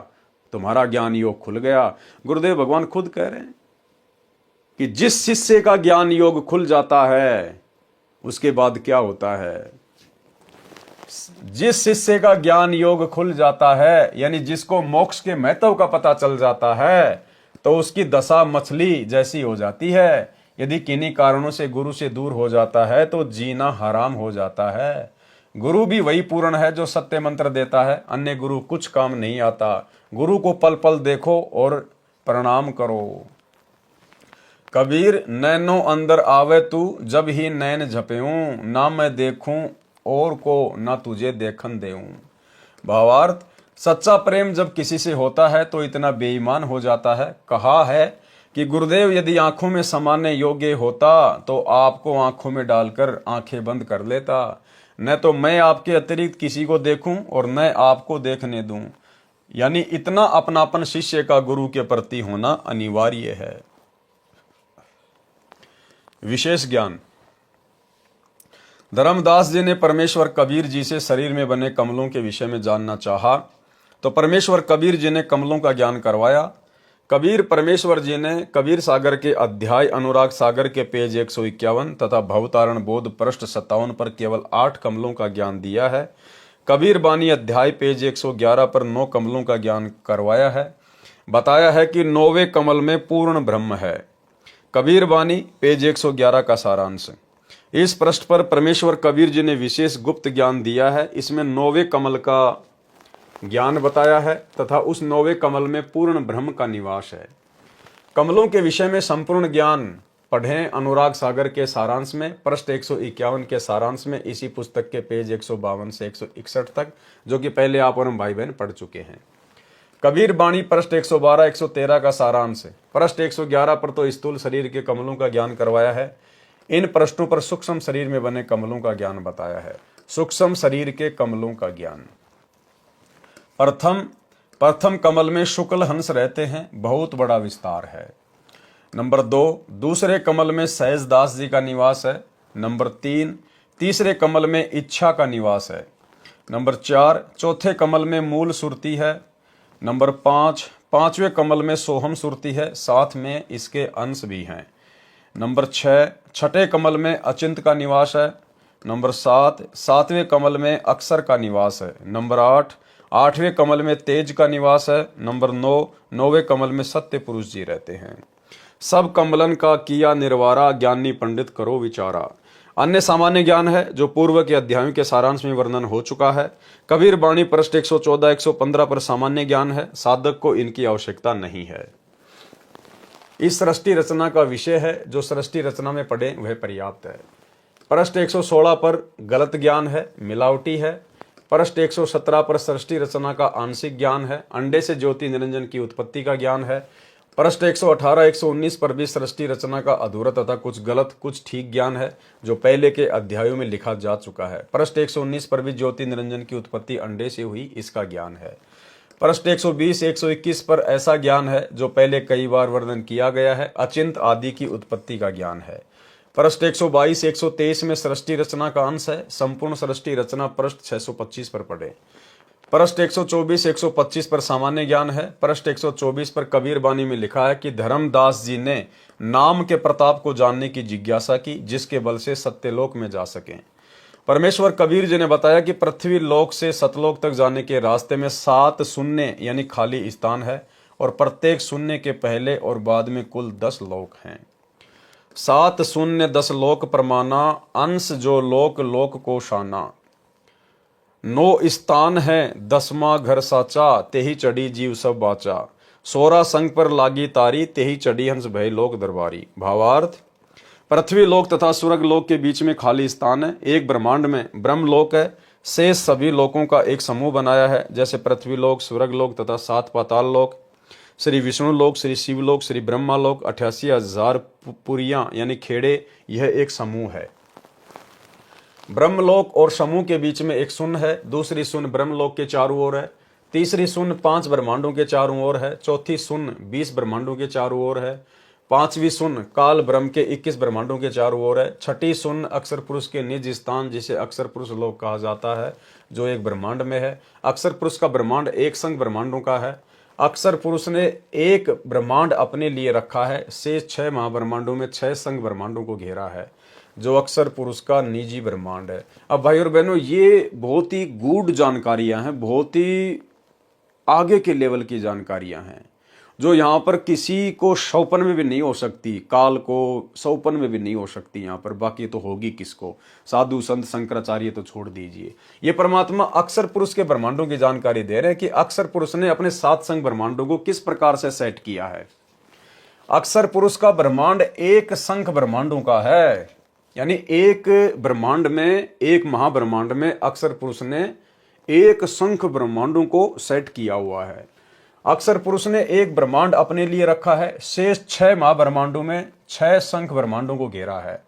तुम्हारा ज्ञान योग खुल गया। गुरुदेव भगवान खुद कह रहे हैं कि जिस शिष्य का ज्ञान योग खुल जाता है उसके बाद क्या होता है, जिस शिष्य का ज्ञान योग खुल जाता है, यानी जिसको मोक्ष के महत्व का पता चल जाता है, तो उसकी दशा मछली जैसी हो जाती है। यदि किन्हीं कारणों से गुरु से दूर हो जाता है तो जीना हराम हो जाता है। गुरु भी वही पूर्ण है जो सत्य मंत्र देता है, अन्य गुरु कुछ काम नहीं आता। गुरु को पल पल देखो और प्रणाम करो। कबीर नैनो अंदर आवे तू, जब ही नैन झपेऊं, ना मैं देखूं और को ना तुझे देखन देऊं। भावार्थ, सच्चा प्रेम जब किसी से होता है तो इतना बेईमान हो जाता है। कहा है कि गुरुदेव यदि आंखों में समाने योग्य होता तो आपको आंखों में डालकर आंखें बंद कर लेता, न तो मैं आपके अतिरिक्त किसी को देखूं और न आपको देखने दूं। यानी इतना अपनापन शिष्य का गुरु के प्रति होना अनिवार्य है। विशेष ज्ञान। धर्मदास जी ने परमेश्वर कबीर जी से शरीर में बने कमलों के विषय में जानना चाहा, तो परमेश्वर कबीर जी ने कमलों का ज्ञान करवाया। कबीर परमेश्वर जी ने कबीर सागर के अध्याय अनुराग सागर के पेज 151 तथा भवतारण बोध पृष्ठ 57 पर केवल 8 कमलों का ज्ञान दिया है। कबीर बानी अध्याय पेज 111 पर 9 कमलों का ज्ञान करवाया है। बताया है कि 9वें कमल में पूर्ण ब्रह्म है। कबीर बानी पेज 111 का सारांश। इस पृष्ठ पर परमेश्वर कबीर जी ने विशेष गुप्त ज्ञान दिया है। इसमें 9वें कमल का ज्ञान बताया है तथा उस 9वें कमल में पूर्ण ब्रह्म का निवास है। कमलों के विषय में संपूर्ण ज्ञान पढ़ें अनुराग सागर के सारांश में, पृष्ठ 151 के सारांश में, इसी पुस्तक के पेज 152 से 161 तक, जो कि पहले आप और हम भाई बहन पढ़ चुके हैं। कबीर बाणी पृष्ठ 112 113 का सारांश है। पृष्ठ 111 पर तो स्थूल शरीर के कमलों का ज्ञान करवाया है। इन पृष्ठों पर सूक्ष्म शरीर में बने कमलों का ज्ञान बताया है। सूक्ष्म शरीर के कमलों का ज्ञान। प्रथम कमल में शुक्ल हंस रहते हैं, बहुत बड़ा विस्तार है। नंबर 2, दूसरे कमल में सहजदास जी का निवास है। नंबर 3, तीसरे कमल में इच्छा का निवास है। नंबर 4, चौथे कमल में मूल सुरती है। नंबर 5, पांचवें कमल में सोहम सुरती है, साथ में इसके अंश भी हैं। नंबर 6, छठे कमल में अचिंत का निवास है। नंबर 7, सातवें कमल में अक्षर का निवास है। नंबर 8, आठवें कमल में तेज का निवास है। नंबर 9, 9वें कमल में सत्य पुरुष जी रहते हैं। सब कमलन का किया निर्वारा, ज्ञानी पंडित करो विचारा। अन्य सामान्य ज्ञान है जो पूर्व के अध्यायों के सारांश में वर्णन हो चुका है। कबीर बाणी पृष्ठ 114 115 पर सामान्य ज्ञान है, साधक को इनकी आवश्यकता नहीं है। इस सृष्टि रचना का विषय है, जो सृष्टि रचना में पढ़े वह पर्याप्त है। पृष्ठ 116 पर गलत ज्ञान है, मिलावटी है। पृष्ठ 117 पर सृष्टि रचना का आंशिक ज्ञान है, अंडे से ज्योति निरंजन की उत्पत्ति का ज्ञान है। पृष्ठ 118 119 पर भी सृष्टि रचना का अधूरा तथा कुछ गलत कुछ ठीक ज्ञान है, जो पहले के अध्यायों में लिखा जा चुका है। पृष्ठ 119 पर भी ज्योति निरंजन की उत्पत्ति अंडे से हुई, इसका ज्ञान है। पृष्ठ 120 121 पर ऐसा ज्ञान है जो पहले कई बार वर्णन किया गया है, अचिंत आदि की उत्पत्ति का ज्ञान है। पृष्ठ 122 123 में सृष्टि रचना का अंश है, संपूर्ण सृष्टि रचना पृष्ठ 625 पर पढ़े। पृष्ठ 124 125 पर सामान्य ज्ञान है। पृष्ठ 124 पर कबीर बानी में लिखा है कि धर्मदास जी ने नाम के प्रताप को जानने की जिज्ञासा की, जिसके बल से सत्यलोक में जा सकें। परमेश्वर कबीर जी ने बताया कि पृथ्वी लोक से सतलोक तक जाने के रास्ते में 7 शून्य यानी खाली स्थान है, और प्रत्येक शून्य के पहले और बाद में कुल 10 लोक हैं। 7 शून्य 10 लोक प्रमाना, अंश जो लोक लोक को शाना। 9 स्थान है 10वां घर साचा, तेही चढ़ी जीव सब बाचा। 16 संग पर लागी तारी, तेही चढ़ी हंस भय लोक दरबारी। भावार्थ, पृथ्वी लोक तथा स्वर्ग लोक के बीच में खाली स्थान है। एक ब्रह्मांड में ब्रह्म लोक है, शेष सभी लोकों का एक समूह बनाया है, जैसे पृथ्वी लोक, स्वर्ग लोक तथा 7 पाताल लोक, श्री विष्णु लोक, श्री शिव लोक, श्री ब्रह्मा लोक, 88,000 पुरियां यानी खेड़े, यह एक समूह है। ब्रह्मलोक और समूह के बीच में एक शून्य है, दूसरी शून्य ब्रह्मलोक के चारों ओर है, तीसरी शून्य 5 ब्रह्मांडों के चारों ओर है, चौथी शून्य 20 ब्रह्मांडों के चारों ओर है, पांचवी शून्य काल ब्रह्म के 21 ब्रह्मांडों के चारों ओर है, छठी शून्य अक्षर पुरुष के निज स्थान जिसे अक्षर पुरुष लोक कहा जाता है, जो एक ब्रह्मांड में है। अक्षर पुरुष का ब्रह्मांड एक संग ब्रह्मांडों का है। अक्षर पुरुष ने एक ब्रह्मांड अपने लिए रखा है, शेष 6 महाब्रह्मांडों में 6 संग ब्रह्मांडों को घेरा है। जो अक्सर पुरुष का निजी ब्रह्मांड है। अब भाई और बहनों, ये बहुत ही गूढ़ जानकारियां हैं, बहुत ही आगे के लेवल की जानकारियां हैं, जो यहाँ पर किसी को सौपन में भी नहीं हो सकती, काल को सौपन में भी नहीं हो सकती यहाँ पर, बाकी तो होगी किसको, साधु संत शंकराचार्य तो छोड़ दीजिए। ये परमात्मा अक्सर पुरुष के ब्रह्मांडों की जानकारी दे रहे हैं कि अक्सर पुरुष ने अपने सात संग ब्रह्मांडों को किस प्रकार से सेट किया है। अक्सर पुरुष का ब्रह्मांड एक संख ब्रह्मांडों का है, यानी एक ब्रह्मांड में, एक महाब्रह्मांड में अक्सर पुरुष ने एक संख ब्रह्मांडों को सेट किया हुआ है। अक्सर पुरुष ने एक ब्रह्मांड अपने लिए रखा है, शेष 6 महाब्रह्मांडों में 6 संख ब्रह्मांडों को घेरा है।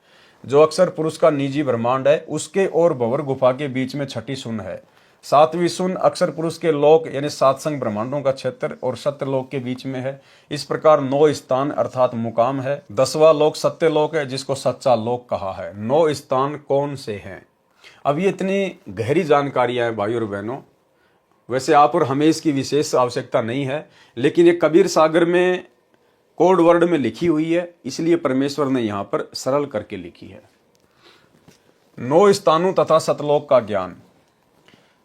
जो अक्सर पुरुष का निजी ब्रह्मांड है, उसके और भंवर गुफा के बीच में 6ठी शून्य है। 7वीं शून्य अक्सर पुरुष के लोक यानी 7 संख ब्रह्मांडों का क्षेत्र और सत्य लोक के बीच में है। इस प्रकार 9 स्थान अर्थात मुकाम है। 10वां लोक सत्य लोक है, जिसको सच्चा लोक कहा है। 9 स्थान कौन से हैं? अब ये इतनी गहरी जानकारियां हैं भाई और बहनों, वैसे आप और हमें इसकी विशेष आवश्यकता नहीं है, लेकिन ये कबीर सागर में कोड वर्ड में लिखी हुई है, इसलिए परमेश्वर ने यहां पर सरल करके लिखी है। 9 स्थानों तथा सतलोक का ज्ञान।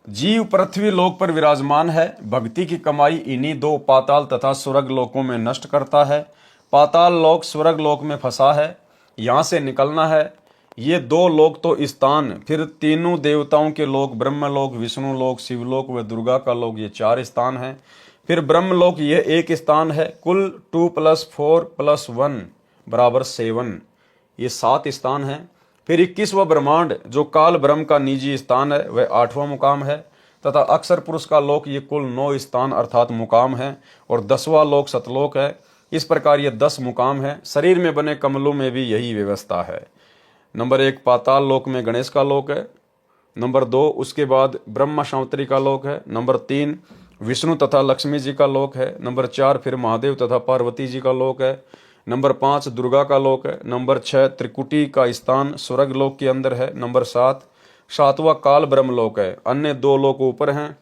जीव पृथ्वी लोक पर विराजमान है। भक्ति की कमाई इन्हीं 2 पाताल तथा स्वर्ग लोकों में नष्ट करता है। पाताल लोक स्वर्ग लोक में फंसा है, यहां से निकलना है। ये 2 लोक तो स्थान, फिर तीनों देवताओं के लोक, ब्रह्मलोक, विष्णु लोक, शिवलोक व दुर्गा का लोक, ये 4 स्थान हैं। फिर ब्रह्मलोक ये 1 स्थान है। कुल 2 + 4 + 1 = 7, ये 7 स्थान हैं। फिर 21वां ब्रह्मांड जो काल ब्रह्म का निजी स्थान है, वह 8वां मुकाम है तथा अक्सर पुरुष का लोक ये कुल 9 स्थान अर्थात मुकाम है और 10वां लोक सतलोक है। इस प्रकार ये 10 मुकाम है। शरीर में बने कमलों में भी यही व्यवस्था है। नंबर 1 पाताल लोक में गणेश का लोक है। नंबर 2 उसके बाद ब्रह्मा शांतरी का लोक है। नंबर 3 विष्णु तथा लक्ष्मी जी का लोक है। नंबर 4 फिर महादेव तथा पार्वती जी का लोक है। नंबर 5 दुर्गा का लोक है। नंबर 6 त्रिकुटी का स्थान स्वर्ग लोक के अंदर है। नंबर 7 7वां काल ब्रह्म लोक है। अन्य 2 लोक ऊपर हैं।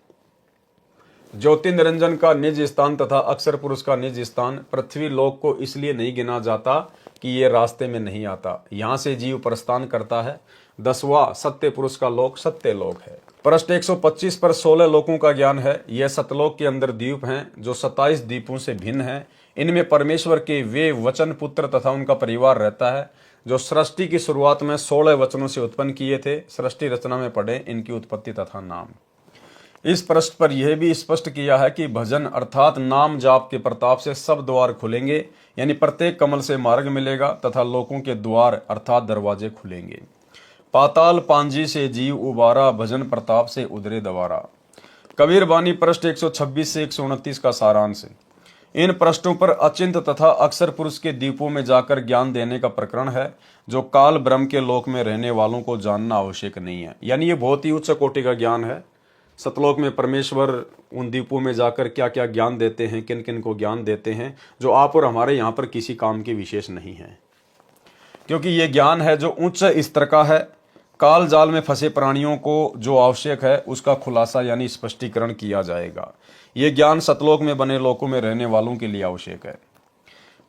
ज्योति निरंजन का निज स्थान तथा अक्सर पुरुष का निज स्थान पृथ्वी लोक को इसलिए नहीं गिना जाता कि ये रास्ते में नहीं आता, यहां से जीव प्रस्थान करता है। 10वां सत्य पुरुष का लोक सत्य लोक है। पृष्ठ 125 पर 16 लोकों का ज्ञान है। यह सतलोक के अंदर द्वीप हैं जो 27 द्वीपों से भिन्न हैं। इनमें परमेश्वर के वे वचन पुत्र तथा उनका परिवार रहता है जो सृष्टि की शुरुआत में 16 वचनों से उत्पन्न किए थे। सृष्टि रचना में पढ़े इनकी उत्पत्ति तथा नाम। इस पृष्ठ पर यह भी स्पष्ट किया है कि भजन अर्थात नाम जाप के प्रताप से सब द्वार खुलेंगे, यानी प्रत्येक कमल से मार्ग मिलेगा तथा लोकों के द्वार अर्थात दरवाजे खुलेंगे। पाताल पांजी से जीव उबारा, भजन प्रताप से उदरे दवारा। कबीर वाणी पृष्ठ 126 से 129 का सारांश। इन पृष्ठों पर अचिंत तथा अक्सर पुरुष के द्वीपों में जाकर ज्ञान देने का प्रकरण है जो काल ब्रह्म के लोक में रहने वालों को जानना आवश्यक नहीं है, यानी ये बहुत ही उच्च कोटि का ज्ञान है। सतलोक में परमेश्वर उन द्वीपों में जाकर क्या क्या ज्ञान देते हैं, किन किन को ज्ञान देते हैं, जो आप और हमारे यहाँ पर किसी काम के विशेष नहीं है, क्योंकि ये ज्ञान है जो उच्च स्तर का है। काल जाल में फंसे प्राणियों को जो आवश्यक है उसका खुलासा यानी स्पष्टीकरण किया जाएगा। ये ज्ञान सतलोक में बने लोकों में रहने वालों के लिए आवश्यक है।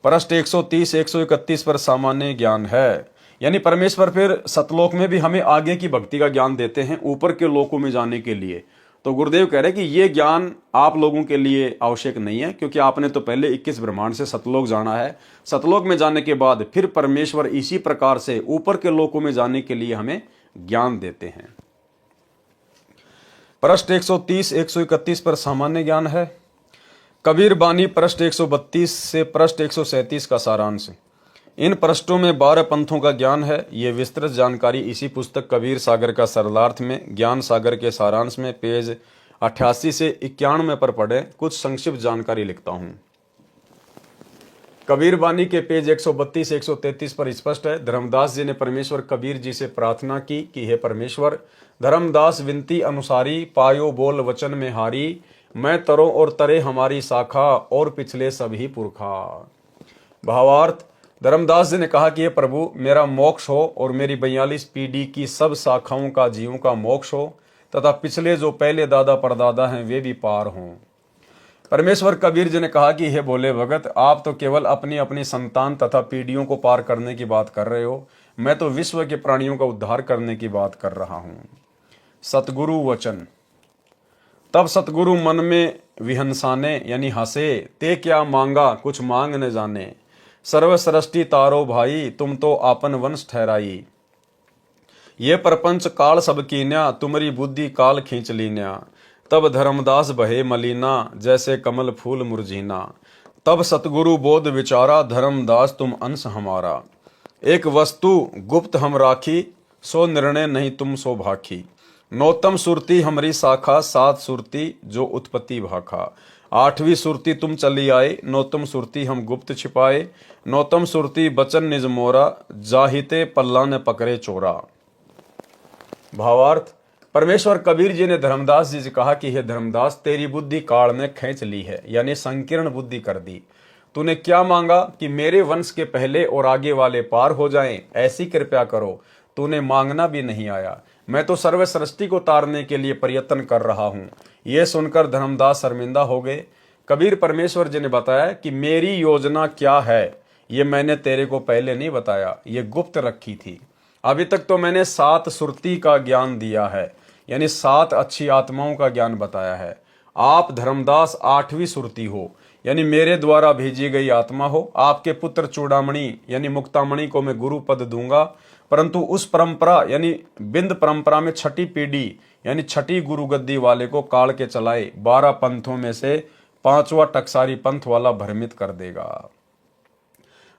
पृष्ठ 130 131 पर सामान्य ज्ञान है, यानी परमेश्वर फिर सतलोक में भी हमें आगे की भक्ति का ज्ञान देते हैं ऊपर के लोकों में जाने के लिए। तो गुरुदेव कह रहे हैं कि ये ज्ञान आप लोगों के लिए आवश्यक नहीं है, क्योंकि आपने तो पहले 21 ब्रह्मांड से सतलोक जाना है। सतलोक में जाने के बाद फिर परमेश्वर इसी प्रकार से ऊपर के लोकों में जाने के लिए हमें ज्ञान देते हैं। पृष्ठ 130 131 पर सामान्य ज्ञान है। कबीर बानी पृष्ठ 132 से पृष्ठ 137 का सारांश। इन पृष्ठों में 12 पंथों का ज्ञान है। ये विस्तृत जानकारी इसी पुस्तक कबीर सागर का सरलार्थ में ज्ञान सागर के सारांश में पेज 88 से 91 पर पढ़े। कुछ संक्षिप्त जानकारी लिखता हूं। कबीर बानी के पेज 132 133 पर स्पष्ट है। धर्मदास जी ने परमेश्वर कबीर जी से प्रार्थना की कि हे परमेश्वर, धर्मदास विनती अनुसारी, पायो बोल वचन में हारी, मैं तरो और तरे हमारी शाखा और पिछले सभी पुरखा। भावार्थ, धर्मदास जी ने कहा कि ये प्रभु, मेरा मोक्ष हो और मेरी 42 पीढ़ी की सब शाखाओं का जीवों का मोक्ष हो तथा पिछले जो पहले दादा परदादा हैं वे भी पार हों। परमेश्वर कबीर जी ने कहा कि हे भोले भगत, आप तो केवल अपनी अपनी संतान तथा पीढ़ियों को पार करने की बात कर रहे हो। मैं तो विश्व के प्राणियों का उद्धार करने की बात कर रहा हूं। सतगुरु वचन। तब सतगुरु मन में विहंसाने यानी हंसे, ते क्या मांगा कुछ मांग न जाने, सर्व सृष्टि तारो भाई तुम तो आपन वंश ठहराई, ये प्रपंच काल सब कीन्या तुम्हारी बुद्धि काल खींच लीन्या, तब धर्मदास बहे मलीना जैसे कमल फूल मुरझीना, तब सतगुरु बोध विचारा धर्मदास तुम अंश हमारा, एक वस्तु गुप्त हम राखी सो निर्णय नहीं तुम सो भाखी, नौतम सुरती हमारी शाखा सात सुरती जो उत्पत्ति भाखा, आठवीं सुरती तुम चली आए नौतम सुरती हम गुप्त छिपाए, नौतम सुरती बचन निज मोरा जाहिते पल्ला ने पकड़े चोरा। भावार्थ। परमेश्वर कबीर जी ने धर्मदास जी से कहा कि हे धर्मदास, तेरी बुद्धि काल ने खींच ली है, यानी संकीर्ण बुद्धि कर दी। तूने क्या मांगा कि मेरे वंश के पहले और आगे वाले पार हो जाएं, ऐसी कृपया करो। तूने मांगना भी नहीं आया। मैं तो सर्व सृष्टि को तारने के लिए प्रयत्न कर रहा हूं। यह सुनकर धर्मदास शर्मिंदा हो गए। कबीर परमेश्वर जी ने बताया कि मेरी योजना क्या है, ये मैंने तेरे को पहले नहीं बताया, ये गुप्त रखी थी। अभी तक तो मैंने सात सुरती का ज्ञान दिया है, यानी सात अच्छी आत्माओं का ज्ञान बताया है। आप धर्मदास आठवीं सुरती हो, यानी मेरे द्वारा भेजी गई आत्मा हो। आपके पुत्र चूड़ामणि यानी मुक्तामणि को मैं गुरु पद दूंगा, परंतु उस परंपरा यानी बिंद परंपरा में छठी पीढ़ी यानी छठी गुरु गद्दी वाले को काल के चलाए 12 पंथों में से 5वां टकसारी पंथ वाला भ्रमित कर देगा।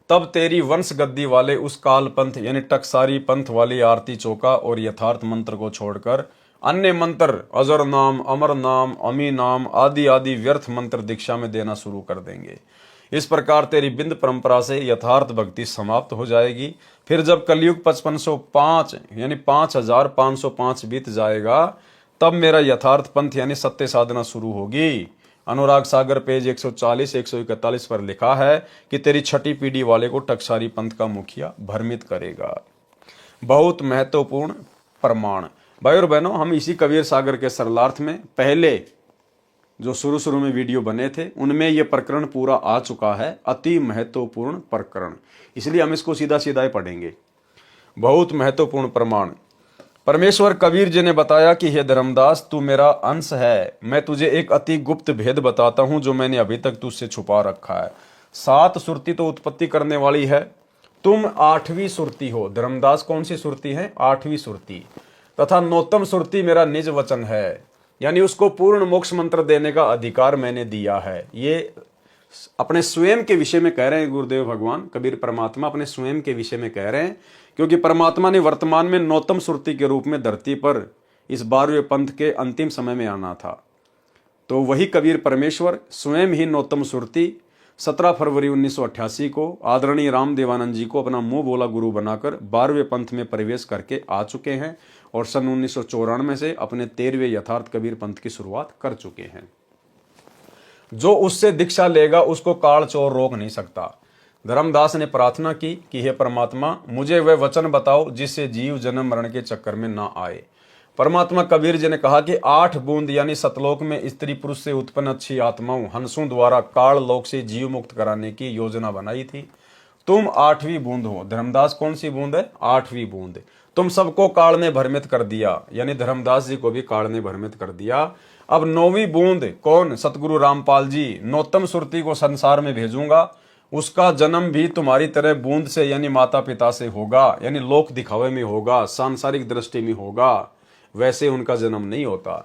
तब तेरी वंश गद्दी वाले उस काल पंथ यानी टकसारी पंथ वाली आरती चौका और यथार्थ मंत्र को छोड़कर अन्य मंत्र अजर नाम, अमर नाम, अमी नाम आदि आदि व्यर्थ मंत्र दीक्षा में देना शुरू कर देंगे। इस प्रकार तेरी बिंद परंपरा से यथार्थ भक्ति समाप्त हो जाएगी। फिर जब कलयुग 5505 यानी 5505 बीत जाएगा, तब मेरा यथार्थ पंथ यानी सत्य साधना शुरू होगी। अनुराग सागर पेज 140-141 पर लिखा है कि तेरी छठी पीढ़ी वाले को टकसारी पंथ का मुखिया भ्रमित करेगा। बहुत महत्वपूर्ण प्रमाण। भाई और बहनों, हम इसी कबीर सागर के सरलार्थ में पहले जो शुरू में वीडियो बने थे उनमें यह प्रकरण पूरा आ चुका है। अति महत्वपूर्ण प्रकरण, इसलिए हम इसको सीधा सीधा ही पढ़ेंगे। बहुत महत्वपूर्ण प्रमाण। परमेश्वर कबीर जी ने बताया कि हे धर्मदास, तू मेरा अंश है। मैं तुझे एक अति गुप्त भेद बताता हूं जो मैंने अभी तक तुझसे छुपा रखा है। सात सुरती तो उत्पत्ति करने वाली है, तुम आठवीं सुरती हो। धर्मदास कौन सी सुरती है? आठवीं सुरती। तथा नौतम सुरती मेरा निज वचन है, यानी उसको पूर्ण मोक्ष मंत्र देने का अधिकार मैंने दिया है। ये अपने स्वयं के विषय में कह रहे हैं गुरुदेव भगवान कबीर परमात्मा, अपने स्वयं के विषय में कह रहे हैं, क्योंकि परमात्मा ने वर्तमान में नौतम सुरती के रूप में धरती पर इस 12वें पंथ के अंतिम समय में आना था। तो वही कबीर परमेश्वर स्वयं ही नौतम सुरती 17 फरवरी 1988 को आदरणीय राम देवानंद जी को अपना मुंह बोला गुरु बनाकर 12वें पंथ में प्रवेश करके आ चुके हैं और सन 1994 से अपने 13वें यथार्थ कबीर पंथ की शुरुआत कर चुके हैं। जो उससे दीक्षा लेगा उसको काल चोर रोक नहीं सकता। धर्मदास ने प्रार्थना की कि हे परमात्मा, मुझे वह वचन बताओ जिससे जीव जन्म मरण के चक्कर में ना आए। परमात्मा कबीर जी ने कहा कि 8 बूंद यानी सतलोक में स्त्री पुरुष से उत्पन्न अच्छी आत्माओं हंसों द्वारा काल लोक से जीव मुक्त कराने की योजना बनाई थी। तुम 8वीं बूंद हो। धर्मदास कौन सी बूंद है? 8वीं बूंद। तुम सबको काल ने भ्रमित कर दिया, यानी धर्मदास जी को भी काल ने भ्रमित कर दिया। अब 9वीं बूंद कौन? सतगुरु रामपाल जी। नौतम सुरती को संसार में भेजूंगा, उसका जन्म भी तुम्हारी तरह बूंद से यानी माता पिता से होगा, यानी लोक दिखावे में होगा, सांसारिक दृष्टि में होगा, वैसे उनका जन्म नहीं होता।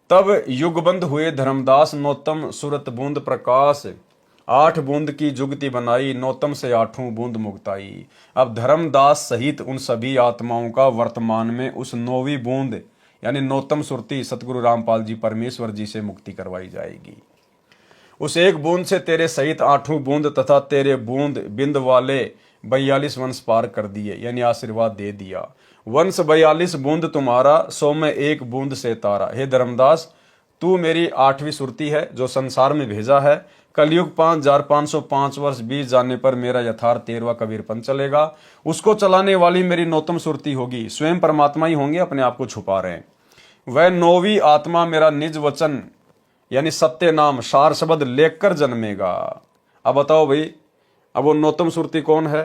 तब युगबंध हुए धर्मदास नौतम सुरत बूंद प्रकाश, 8 बूंद की जुगति बनाई, नौतम से 8वीं बूंद मुक्ताई। अब धर्मदास सहित उन सभी आत्माओं का वर्तमान में उस 9वीं बूंद यानी नौतम सुरती सतगुरु रामपाल जी परमेश्वर जी से मुक्ति करवाई जाएगी। उस एक बूंद से तेरे सहित 8वीं बूंद तथा तेरे बूंद बिंद वाले 42 वंश पार कर दिए, यानी आशीर्वाद दे दिया। वंश 42 बूंद तुम्हारा, 100 में 1 बूंद से तारा। हे धर्मदास, तू मेरी 8वीं सुरती है जो संसार में भेजा है। कलयुग 5505 वर्ष बीत जाने पर मेरा यथार्थ 13वां कबीर पंथ चलेगा। उसको चलाने वाली मेरी नौतम सुरती होगी। स्वयं परमात्मा ही होंगे, अपने आप को छुपा रहे हैं। वह 9वीं आत्मा मेरा निज वचन यानी सत्य नाम सार शब्द लेकर जन्मेगा। अब बताओ भाई, अब वो नौतम सुरती कौन है?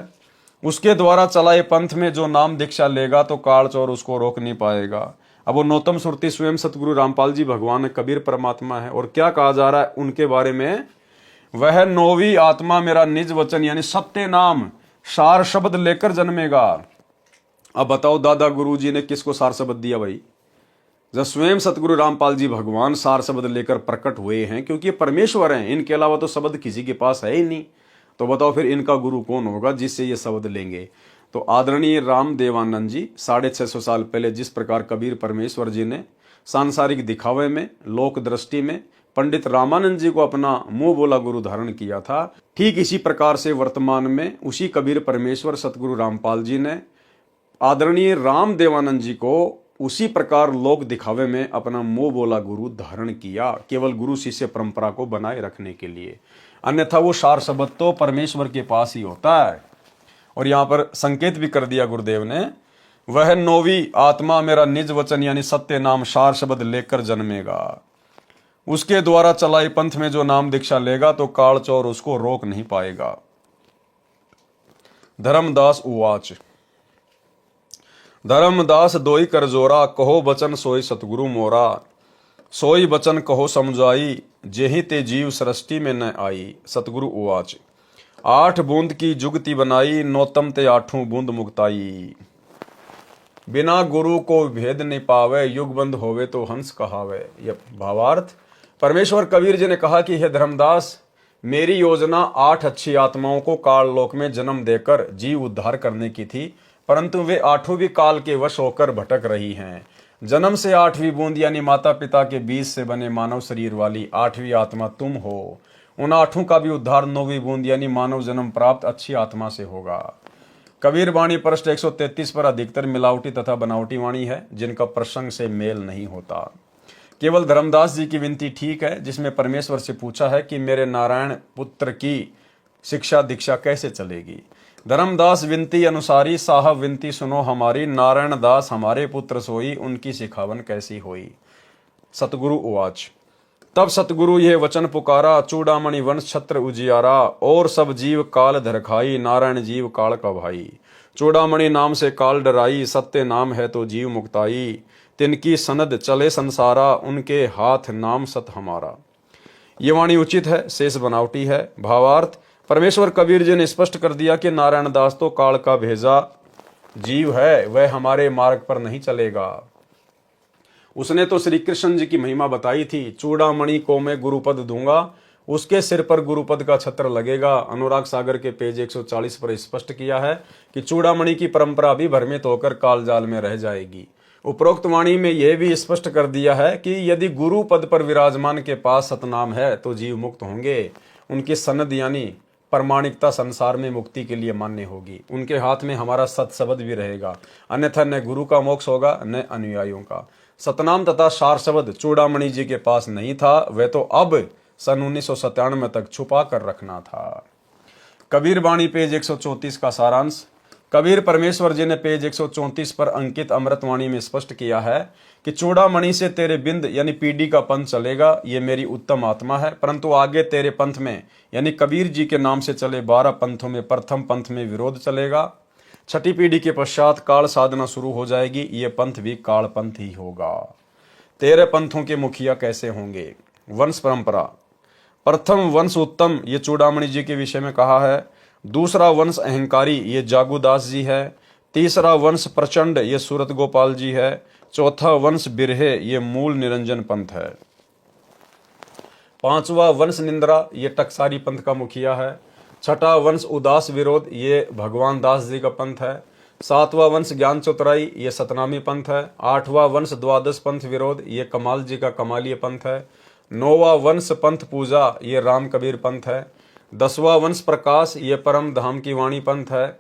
उसके द्वारा चलाए पंथ में जो नाम दीक्षा लेगा तो काल चोर उसको रोक नहीं पाएगा। अब वो नौतम सुरती स्वयं सतगुरु रामपाल जी भगवान कबीर परमात्मा है। और क्या कहा जा रहा है उनके बारे में, वह नौवीं आत्मा मेरा निज वचन यानी सत्य नाम सार शब्द लेकर जन्मेगा। अब बताओ दादा गुरु जी ने किसको सार शब्द दिया भाई? जब स्वयं सतगुरु रामपाल जी भगवान सार शब्द लेकर प्रकट हुए हैं, क्योंकि ये परमेश्वर हैं, इनके अलावा तो शब्द किसी के पास है ही नहीं। तो बताओ फिर इनका गुरु कौन होगा जिससे ये शब्द लेंगे? तो आदरणीय राम देवानंद जी 650 साल पहले जिस प्रकार कबीर परमेश्वर जी ने सांसारिक दिखावे में, लोक दृष्टि में पंडित रामानंद जी को अपना मुंह बोला गुरु धारण किया था, ठीक इसी प्रकार से वर्तमान में उसी कबीर परमेश्वर सतगुरु रामपाल जी ने आदरणीय राम देवानंद जी को उसी प्रकार लोक दिखावे में अपना मुंह बोला गुरु धारण किया, केवल गुरु शिष्य परंपरा को बनाए रखने के लिए। अन्यथा वो सार शब्द तो परमेश्वर के पास ही होता है। और यहां पर संकेत भी कर दिया गुरुदेव ने, वह नौवीं आत्मा मेरा निज वचन यानी सत्य नाम सार शब्द लेकर जन्मेगा। उसके द्वारा चलाई पंथ में जो नाम दीक्षा लेगा तो काल चोर उसको रोक नहीं पाएगा। धर्मदास उवाच, धर्मदास दोई कर जोरा, कहो बचन सोई सतगुरु मोरा। सोई बचन कहो समझाई, जेहि ते जीव सृष्टि में न आई। सतगुरु उवाच, 8 बूंद की जुगति बनाई, नौतम ते 8 बूंद मुक्ताई। बिना गुरु को भेद नहीं पावे, युग बंद होवे तो हंस कहावे। यह भावार्थ परमेश्वर कबीर जी ने कहा कि हे धर्मदास, मेरी योजना 8 अच्छी आत्माओं को काल लोक में जन्म देकर जीव उद्धार करने की थी, परंतु वे 8 भी काल के वश होकर भटक रही हैं। जन्म से 8वीं बूंद यानी माता पिता के बीज से बने मानव शरीर वाली 8वीं आत्मा तुम हो। उन 8 का भी उद्धार 9वीं बूंद यानी मानव जन्म प्राप्त अच्छी आत्मा से होगा। कबीर वाणी पृष्ठ 133 पर अधिकतर मिलावटी तथा बनावटी वाणी है, जिनका प्रसंग से मेल नहीं होता। केवल धर्मदास जी की विनती ठीक है, जिसमें परमेश्वर से पूछा है कि मेरे नारायण पुत्र की शिक्षा दीक्षा कैसे चलेगी। धर्मदास विनती अनुसारी, साहब विनती सुनो हमारी। नारायण दास हमारे पुत्र सोई, उनकी सिखावन कैसी होई। सतगुरु उवाच, तब सतगुरु यह वचन पुकारा, चूड़ामणि वंश छत्र उजियारा। और सब जीव काल धरखाई, नारायण जीव काल का भाई। चूड़ामणि नाम से काल डराई, सत्य नाम है तो जीव मुक्ताई। तिनकी सनद चले संसारा, उनके हाथ नाम सत हमारा। ये वाणी उचित है, शेष बनावटी है। भावार्थ परमेश्वर कबीर जी ने स्पष्ट कर दिया कि नारायण दास तो काल का भेजा जीव है, वह हमारे मार्ग पर नहीं चलेगा। उसने तो श्री कृष्ण जी की महिमा बताई थी, चूड़ामणि को मैं गुरुपद दूंगा, उसके सिर पर गुरुपद का छत्र लगेगा। अनुराग सागर के पेज 140 पर स्पष्ट किया है कि चूड़ामणि की परंपरा भी भ्रमित होकर कालजाल में रह जाएगी। उपरोक्त वाणी में यह भी स्पष्ट कर दिया है कि यदि गुरु पद पर विराजमान के पास सतनाम है तो जीव मुक्त होंगे। उनकी सनद यानी प्रमाणिकता संसार में मुक्ति के लिए मान्य होगी। उनके हाथ में हमारा सत शब्द भी रहेगा, अन्यथा न गुरु का मोक्ष होगा न अनुयायियों का। सतनाम तथा सार शब्द चूड़ामणि जी के पास नहीं था, वह तो अब सन 1997 तक छुपा कर रखना था। कबीर वाणी पेज 134 का सारांश। कबीर परमेश्वर जी ने पेज 134 पर अंकित अमृतवाणी में स्पष्ट किया है कि चूड़ामणि से तेरे बिंद यानी पीढ़ी का पंथ चलेगा, ये मेरी उत्तम आत्मा है, परंतु आगे तेरे पंथ में यानी कबीर जी के नाम से चले 12 पंथों में प्रथम पंथ में विरोध चलेगा। 6ठी पीढ़ी के पश्चात काल साधना शुरू हो जाएगी, ये पंथ भी काल पंथ ही होगा। 13 पंथों के मुखिया कैसे होंगे? वंश परंपरा। प्रथम वंश उत्तम, ये चूड़ामणि जी के विषय में कहा है। दूसरा वंश अहंकारी, ये जागुदास जी है। तीसरा वंश प्रचंड, ये सूरत गोपाल जी है। चौथा वंश बिरहे, ये मूल निरंजन पंथ है। 5वां वंश निंद्रा, ये टकसारी पंथ का मुखिया है। 6ठा वंश उदास विरोध, ये भगवान दास जी का पंथ है। 7वां वंश ज्ञान चतुराई, ये सतनामी पंथ है। 8वां वंश द्वादश पंथ विरोध, ये कमाल जी का कमालीय पंथ है। 9वां वंश पंथ पूजा, ये राम कबीर पंथ है। 10वां वंश प्रकाश, ये परम धाम की वाणी पंथ है।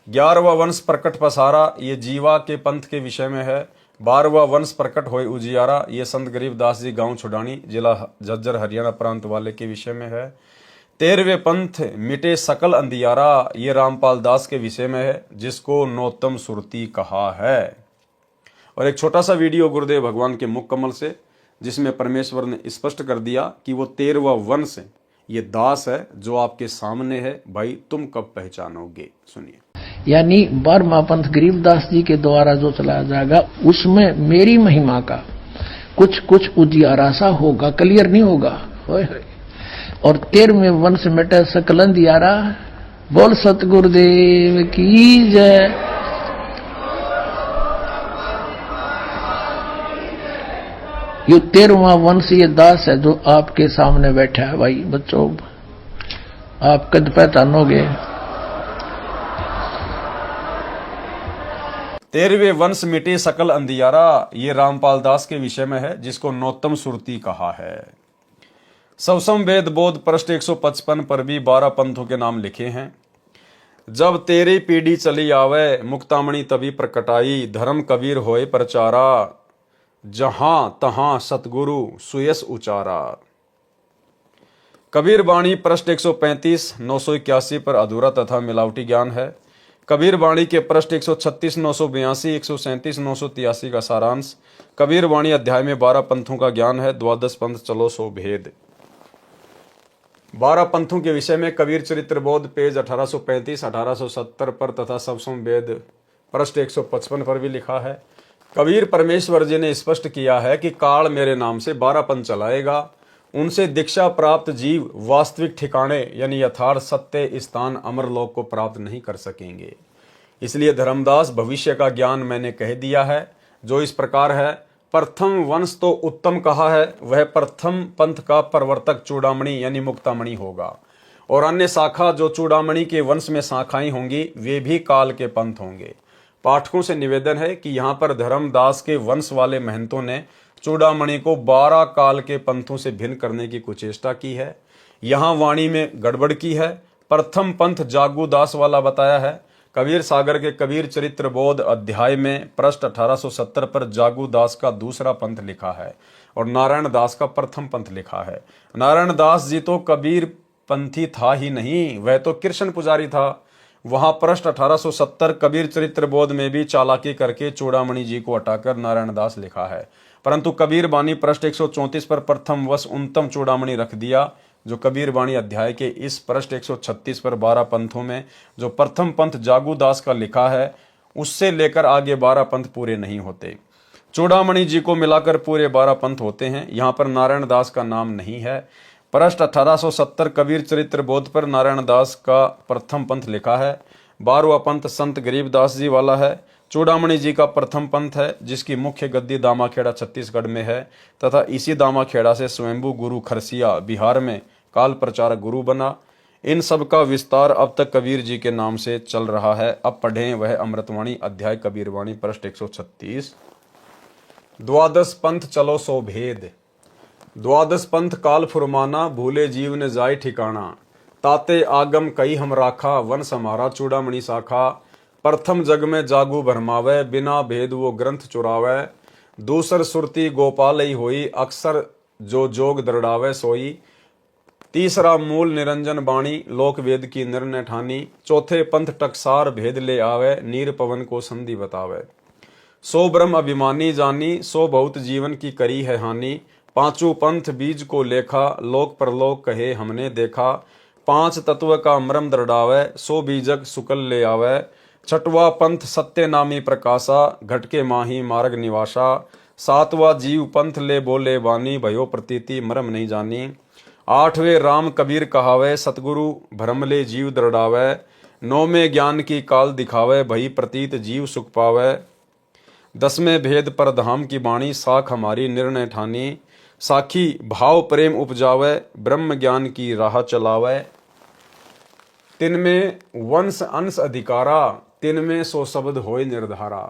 11वां वंश प्रकट पसारा, ये जीवा के पंथ के विषय में है। 12वां वंश प्रकट होए उजियारा, ये संत गरीबदास जी गांव छुडानी जिला झज्जर हरियाणा प्रांत वाले के विषय में है। 13वें पंथ मिटे सकल अंधियारा, ये रामपाल दास के विषय में है, जिसको नौतम सुरती कहा है। और एक छोटा सा वीडियो गुरुदेव भगवान के मुख कमल से, जिसमें परमेश्वर ने स्पष्ट कर दिया कि वो 13वां वंश ये दास है जो आपके सामने है, भाई तुम कब पहचानोगे? सुनिए। यानी 12वां पंथ गरीबदास जी के द्वारा जो चलाया जाएगा उसमें मेरी महिमा का कुछ कुछ उजियारा सा होगा, क्लियर नहीं होगा। और 13वें वंश मिटे सकल अंधियारा। बोल सतगुरुदेव की जय। ये 13वां वंश ये दास है जो आपके सामने बैठा है। भाई बच्चों, आप कद पहचानोगे। 13वें वंश मिटे सकल अंधियारा, ये रामपाल दास के विषय में है, जिसको नौतम सुरती कहा है। सवसम वेद बोध पृष्ठ 155 पर भी 12 पंथों के नाम लिखे हैं। जब तेरी पीढ़ी चली आवे, मुक्तामणि तभी प्रकटाई, धर्म कबीर होए प्रचारा, जहां तहां सतगुरु सुयस उचारा। कबीर वाणी पृष्ठ 135 981 पर अधूरा तथा मिलावटी ज्ञान है। कबीर वाणी के पृष्ठ 136 982 137 983 का सारांश। कबीर वाणी अध्याय में 12 पंथों का ज्ञान है। द्वादश पंथ चलो सो भेद। 12 पंथों के विषय में कबीर चरित्र बोध पेज 1835 1870 पर तथा सवसम वेद पृष्ठ 155 पर भी लिखा है। कबीर परमेश्वर जी ने स्पष्ट किया है कि काल मेरे नाम से 12 पंथ चलाएगा। उनसे दीक्षा प्राप्त जीव वास्तविक ठिकाने यानी यथार्थ सत्य स्थान अमरलोक को प्राप्त नहीं कर सकेंगे। इसलिए धर्मदास भविष्य का ज्ञान मैंने कह दिया है, जो इस प्रकार है। प्रथम वंश तो उत्तम कहा है, वह प्रथम पंथ का प्रवर्तक चूड़ामणि यानी मुक्तामणि होगा, और अन्य शाखा जो चूड़ामणि के वंश में शाखाएं होंगी वे भी काल के पंथ होंगे। पाठकों से निवेदन है कि यहाँ पर धर्मदास के वंश वाले महंतों ने चूड़ामणि को 12 काल के पंथों से भिन्न करने की कुचेष्टा की है। यहाँ वाणी में गड़बड़ की है। प्रथम पंथ जागू दास वाला बताया है। कबीर सागर के कबीर चरित्र बोध अध्याय में पृष्ठ 1870 पर जागू दास का दूसरा पंथ लिखा है और नारायण दास का प्रथम पंथ लिखा है। नारायण दास जी तो कबीर पंथी था ही नहीं, वह तो कृष्ण पुजारी था। वहां पृष्ठ 1870 कबीर चरित्र बोध में भी चालाकी करके चूड़ामणि जी को हटाकर नारायण दास लिखा है, परंतु कबीर बानी पृष्ठ 134 पर प्रथम वश उन्नतम चूड़ामणि रख दिया, जो कबीर वाणी अध्याय के इस पृष्ठ 136 पर 12 पंथों में जो प्रथम पंथ जागू दास का लिखा है उससे लेकर आगे 12 पंथ पूरे नहीं होते। चूड़ामणि जी को मिलाकर पूरे 12 पंथ होते हैं। यहाँ पर नारायण दास का नाम नहीं है। पृष्ठ 1870 कबीर चरित्र बोध पर नारायण दास का प्रथम पंथ लिखा है। 12वां पंथ संत गरीबदास जी वाला है। चूड़ामणि जी का प्रथम पंथ है, जिसकी मुख्य गद्दी दामाखेड़ा छत्तीसगढ़ में है तथा इसी दामाखेड़ा से स्वयंभू गुरु खरसिया बिहार में काल प्रचारक गुरु बना। इन सब का विस्तार अब तक कबीर जी के नाम से चल रहा है। अब पढ़ें वह अमृतवाणी अध्याय कबीरवाणी पृष्ठ 136। द्वादश पंथ चलो सो भेद। द्वादश पंथ काल फुरमाना, भूले जीव ने जाय ठिकाना, ताते आगम कई हम राखा, वंश हमारा चूड़ामणि शाखा। प्रथम जग में जागू भरमावे, बिना भेद वो ग्रंथ चुरावे। दूसर सुरती गोपाल ही होई, अक्सर जो जोग दृढ़ावे सोई। तीसरा मूल निरंजन बाणी, लोक वेद की निर्णय ठानी। चौथे पंथ टकसार भेद ले आवे, नीर पवन को संधि बतावे। सो ब्रह्म अभिमानी जानी, सो बहुत जीवन की करी है हानि। पांचों पंथ बीज को लेखा, लोक परलोक कहे हमने देखा। 5 तत्व का मर्म दृढ़ावे, सो बीजक सुकल ले आवे। छठवा पंथ सत्य नामी प्रकाशा, घटके माही मार्ग निवासा। 7वां जीव पंथ ले बोले वानी, भयो प्रतीति मर्म नहीं जानी। 8वें राम कबीर कहावे, सतगुरु भ्रम ले जीव दृढ़ावे। 9वें ज्ञान की काल दिखावे, भई प्रतीत जीव सुख पावे। 10वें भेद पर धाम की बाणी, साख हमारी निर्णय ठानी। साखी भाव प्रेम उपजावे, ब्रह्म ज्ञान की राह चलावे। 3वें वंश अंश अधिकारा, 3वें सो शब्द होय निर्धारा।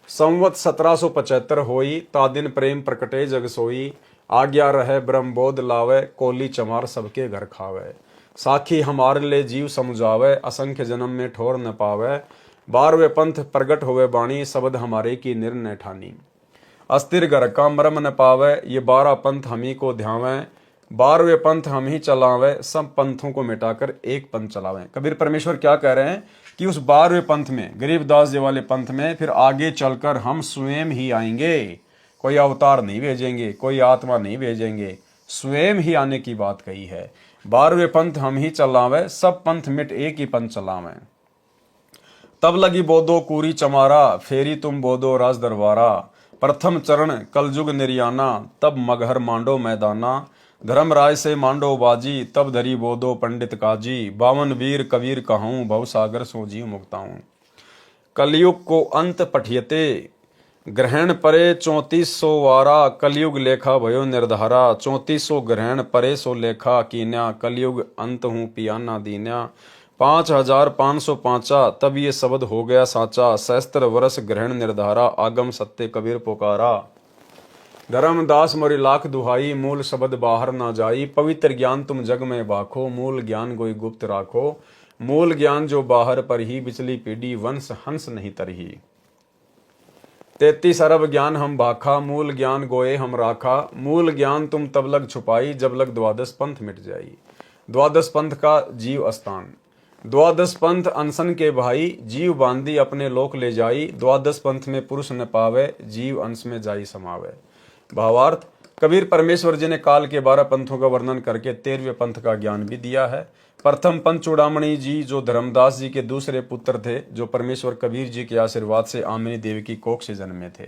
संवत 1775 होई, तादिन प्रेम प्रकटे जग सोई। आज्ञा रहे ब्रह्म बोध लावे, कोली चमार सबके घर खावे। साखी हमारे ले जीव समुझावे, असंख्य जन्म में ठोर न पावे। 12वें पंथ प्रगट हुए बाणी, शब्द हमारे की निर्णय ठानी। अस्थिर घर का मर्म न पावे, ये 12 पंथ हम ही को ध्यावे। 12वें पंथ हम ही चलावे, सब पंथों को मिटाकर एक पंथ चलावे। कबीर परमेश्वर क्या कह रहे हैं कि उस 12वें पंथ में, गरीबदास जी वाले पंथ में फिर आगे चलकर हम स्वयं ही आएंगे। कोई अवतार नहीं भेजेंगे, कोई आत्मा नहीं भेजेंगे, स्वयं ही आने की बात कही है। 12वें पंथ हम ही चलावे, सब पंथ मिट एक ही पंथ चलावे। तब लगी बोदो कूरी चमारा, फेरी तुम बोदो राज दरबारा। प्रथम चरण कलयुग निर्याना, तब मगहर मांडो मैदाना। धर्मराय से मांडो बाजी, तब धरी बोदो पंडित काजी। 52 वीर कबीर कहूँ, भव सागर सो जीव मुक्ताऊं। कलयुग को अंत पठियते, ग्रहण परे 3400 वारा। कलयुग लेखा भयो निर्धारा, 3400 ग्रहण परे सो लेखा कीन्या। कलयुग अंत हूँ पियाना दीन्या। 5505 तब ये शब्द हो गया साचा। सहस्त्र वर्ष ग्रहण निर्धारा, आगम सत्य कबीर पुकारा। धर्मदास मोरी लाख दुहाई, मूल शब्द बाहर ना जाई। पवित्र ज्ञान तुम जग में बाखो, मूल ज्ञान गोई गुप्त राखो। मूल ज्ञान जो बाहर पर ही, बिचली पीढ़ी वंश हंस नहीं तरही। 33 अरब ज्ञान हम भाखा, मूल ज्ञान गोए हम राखा। मूल ज्ञान तुम तब लग छुपाई, जब लग द्वादश पंथ मिट जाई। द्वादश पंथ का जीव स्थान। द्वादश पंथ अनशन के भाई, जीव बांधी अपने लोक ले जाई। द्वादश पंथ में पुरुष न पावे, जीव अंश में जाई समावे। भावार्थ, कबीर परमेश्वर जी ने काल के 12 पंथों का वर्णन करके 13वें पंथ का ज्ञान भी दिया है। प्रथम पंथ चूड़ामणि जी जो धर्मदास जी के दूसरे पुत्र थे, जो परमेश्वर कबीर जी के आशीर्वाद से आमिनी देवी की कोख से जन्मे थे।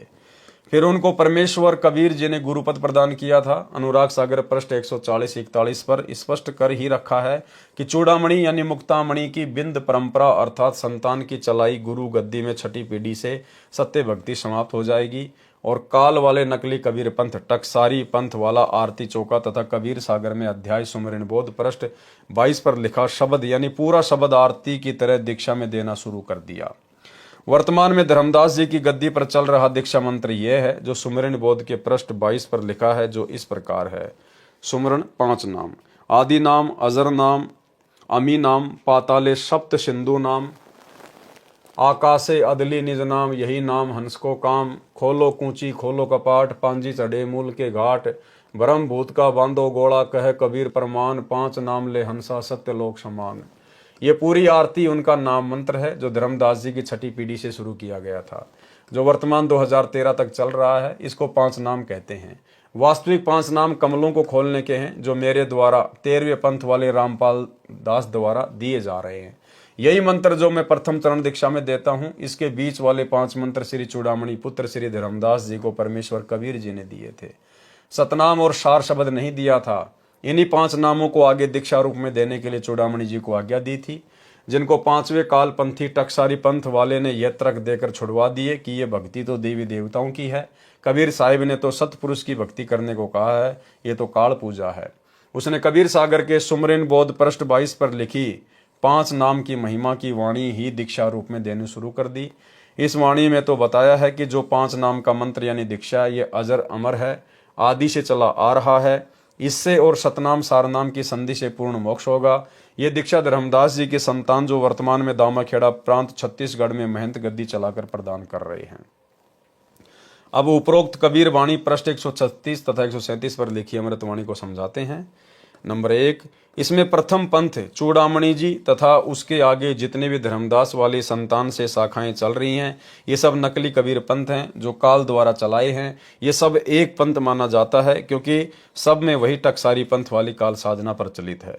फिर उनको परमेश्वर कबीर जी ने गुरुपद प्रदान किया था। अनुराग सागर पृष्ठ 140-41 पर स्पष्ट कर ही रखा है कि चूड़ामणि यानी मुक्तामणि की बिंद परंपरा अर्थात संतान की चलाई गुरु गद्दी में छठी पीढ़ी से सत्य भक्ति समाप्त हो जाएगी और काल वाले नकली कबीर पंथ टकसारी पंथ वाला आरती चौका तथा कबीर सागर में अध्याय सुमरण बोध पृष्ठ 22 पर लिखा शब्द यानी पूरा शब्द आरती की तरह दीक्षा में देना शुरू कर दिया। वर्तमान में धर्मदास जी की गद्दी पर चल रहा दीक्षा मंत्र यह है जो सुमरण बोध के पृष्ठ 22 पर लिखा है, जो इस प्रकार है। सुमरण 5 नाम, आदि नाम, अजर नाम, अमी नाम, पाताले सप्त सिंधु नाम, आकाशे अदली निज नाम, यही नाम हंस को काम। खोलो कूची खोलो कपाट, पांजी चढ़े मूल के घाट। ब्रह्म भूत का बांधो गोला, कह कबीर प्रमाण। 5 नाम ले हंसा सत्य लोक समान। ये पूरी आरती उनका नाम मंत्र है जो धर्मदास जी की छठी पीढ़ी से शुरू किया गया था, जो वर्तमान 2013 तक चल रहा है। इसको 5 नाम कहते हैं। वास्तविक 5 नाम कमलों को खोलने के हैं, जो मेरे द्वारा 13वें पंथ वाले रामपाल दास द्वारा दिए जा रहे हैं। यही मंत्र जो मैं प्रथम चरण दीक्षा में देता हूं, इसके बीच वाले 5 मंत्र श्री चूड़ामणि पुत्र श्री धर्मदास जी को परमेश्वर कबीर जी ने दिए थे। सतनाम और सार शब्द नहीं दिया था। इन्हीं 5 नामों को आगे दीक्षा रूप में देने के लिए चूड़ामणि जी को आज्ञा दी थी, जिनको 5वें काल पंथी टकसारी पंथ वाले ने यह तर्क देकर छुड़वा दिए कि ये भक्ति तो देवी देवताओं की है। कबीर साहिब ने तो सतपुरुष की भक्ति करने को कहा है, ये तो काल पूजा है। उसने कबीर सागर के सुमरण बोध पृष्ठ 22 पर लिखी 5 नाम की महिमा की वाणी ही दीक्षा रूप में देनी शुरू कर दी। इस वाणी में तो बताया है कि जो 5 नाम का मंत्र यानी दीक्षा ये अजर अमर है, आदि से चला आ रहा है। इससे और सतनाम सारनाम की संधि से पूर्ण मोक्ष होगा। ये दीक्षा धर्मदास जी के संतान जो वर्तमान में दामाखेड़ा प्रांत छत्तीसगढ़ में महंत गद्दी चलाकर प्रदान कर रहे हैं। अब उपरोक्त कबीर वाणी पृष्ठ 136 तथा 137 पर लिखी अमृतवाणी को समझाते हैं। नंबर 1, इसमें प्रथम पंथ चूड़ामणि जी तथा उसके आगे जितने भी धर्मदास वाली संतान से शाखाएं चल रही हैं, ये सब नकली कबीर पंथ हैं जो काल द्वारा चलाए हैं। ये सब एक पंथ माना जाता है क्योंकि सब में वही टकसारी पंथ वाली काल साधना प्रचलित है।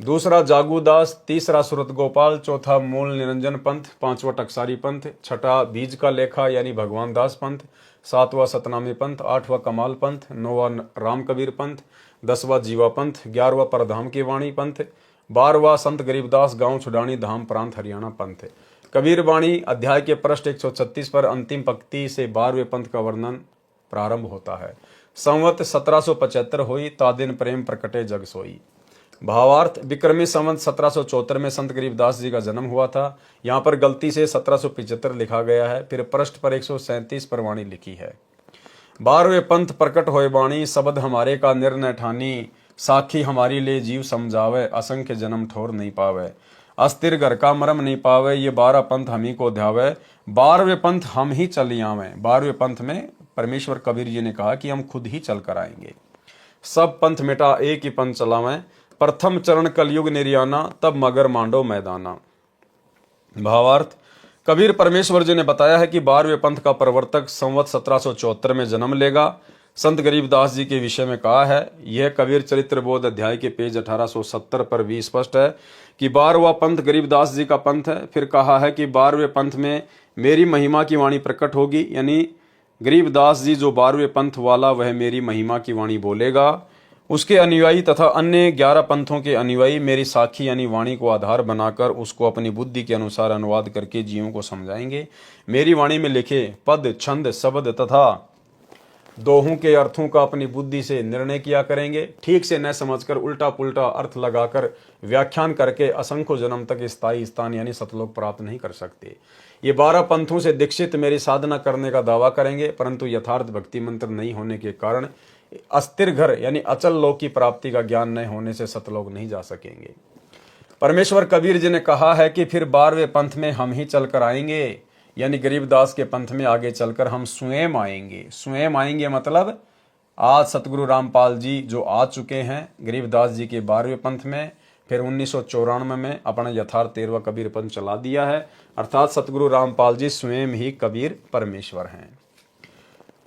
दूसरा जागूदास, तीसरा सूरत गोपाल, चौथा मूल निरंजन पंथ, 5वां टकसारी पंथ, छठा बीज का लेखा यानी भगवान दास पंथ, 7वां सतनामी पंथ, 8वां कमाल पंथ, 9वां राम कबीर पंथ, 10वां जीवा पंथ, 11वां परधाम की वाणी पंथ, 12वां संत गरीबदास गांव छुडानी धाम प्रांत हरियाणा पंथ। कबीर वाणी अध्याय के पृष्ठ 136 पर अंतिम पंक्ति से 12वें पंथ का वर्णन प्रारंभ होता है। संवत 1775 हुई, तादिन प्रेम प्रकटे जग सोई। भावार्थ, विक्रमी संवत 1774 में संत गरीबदास जी का जन्म हुआ था। यहाँ पर गलती से 1775 लिखा गया है। फिर पृष्ठ पर 137 पर वाणी लिखी है। 12वें पंथ प्रकट होए वाणी, शब्द हमारे का निर्णय ठानी, साखी हमारी ले जीव समझावे, असंख्य जन्म ठोर नहीं पावे, अस्थिर घर का मरम नहीं पावे, ये 12 पंथ हम ही को ध्यावे, 12वें पंथ हम ही चल आवे। 12वें पंथ में परमेश्वर कबीर जी ने कहा कि हम खुद ही चल कर आएंगे। सब पंथ मिटा एक ही पंथ चलावें, प्रथम चरण कलयुग निर्याना, तब मगर मांडो मैदाना। भावार्थ, कबीर परमेश्वर जी ने बताया है कि 12वें पंथ का प्रवर्तक संवत 1774 में जन्म लेगा। संत गरीबदास जी के विषय में कहा है। यह कबीर चरित्र बोध अध्याय के पेज 1870 पर भी स्पष्ट है कि 12वां पंथ गरीबदास जी का पंथ है। फिर कहा है कि 12वें पंथ में मेरी महिमा की वाणी प्रकट होगी, यानी गरीबदास जी जो 12वें पंथ वाला वह मेरी महिमा की वाणी बोलेगा। उसके अनुयायी तथा अन्य 11 पंथों के अनुयायी मेरी साखी यानी वाणी को आधार बनाकर उसको अपनी बुद्धि के अनुसार अनुवाद करके जीवों को समझाएंगे। मेरी वाणी में लिखे पद, छंद, शब्द तथा दोहों के अर्थों का अपनी बुद्धि से निर्णय किया करेंगे। ठीक से न समझकर उल्टा पुल्टा अर्थ लगाकर व्याख्यान करके असंख्य जन्म तक स्थायी स्थान यानी सतलोक प्राप्त नहीं कर सकते। ये 12 पंथों से दीक्षित मेरी साधना करने का दावा करेंगे, परंतु यथार्थ भक्ति मंत्र नहीं होने के कारण अस्थिर घर यानी अचल लोक की प्राप्ति का ज्ञान न होने से सतलोक नहीं जा सकेंगे। परमेश्वर कबीर जी ने कहा है कि फिर 12वें पंथ में हम ही चलकर आएंगे, यानी गरीबदास के पंथ में आगे चलकर हम स्वयं आएंगे। स्वयं आएंगे मतलब आज सतगुरु रामपाल जी जो आ चुके हैं गरीबदास जी के 12वें पंथ में, फिर 1994 में अपना यथार्थ 13वां कबीर पंथ चला दिया है। अर्थात सतगुरु रामपाल जी स्वयं ही कबीर परमेश्वर हैं।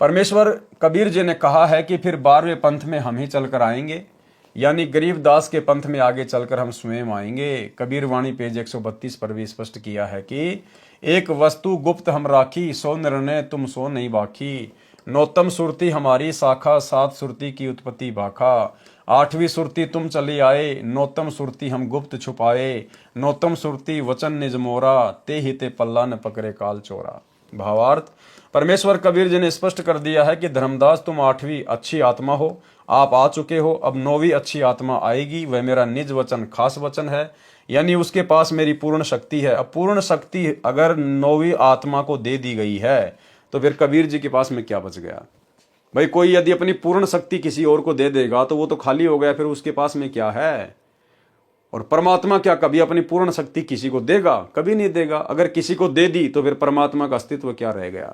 परमेश्वर कबीर जी ने कहा है कि फिर 12वें पंथ में हम ही चलकर आएंगे, यानी गरीबदास के पंथ में आगे चलकर हम स्वयं आएंगे। कबीर वाणी पेज 132 पर भी स्पष्ट किया है कि एक वस्तु गुप्त हम राखी, सो निर्णय तुम सो नहीं बाकी। नौतम सुरती हमारी शाखा, 7 सुरती की उत्पत्ति भाखा। 8वीं सुरती तुम चली आए, नौतम सुरती हम गुप्त छुपाए। नौतम सुरती वचन निज मोरा, ते ही ते पल्ला न पकड़े काल चोरा। भावार्थ, परमेश्वर कबीर जी ने स्पष्ट कर दिया है कि धर्मदास तुम 8वीं अच्छी आत्मा हो, आप आ चुके हो, अब 9वीं अच्छी आत्मा आएगी, वह मेरा निज वचन खास वचन है, यानी उसके पास मेरी पूर्ण शक्ति है। अब पूर्ण शक्ति अगर 9वीं आत्मा को दे दी गई है तो फिर कबीर जी के पास में क्या बच गया भाई? कोई यदि अपनी पूर्ण शक्ति किसी और को दे देगा तो वो तो खाली हो गया, फिर उसके पास में क्या है? और परमात्मा क्या कभी अपनी पूर्ण शक्ति किसी को देगा? कभी नहीं देगा। अगर किसी को दे दी तो फिर परमात्मा का अस्तित्व क्या रह गया?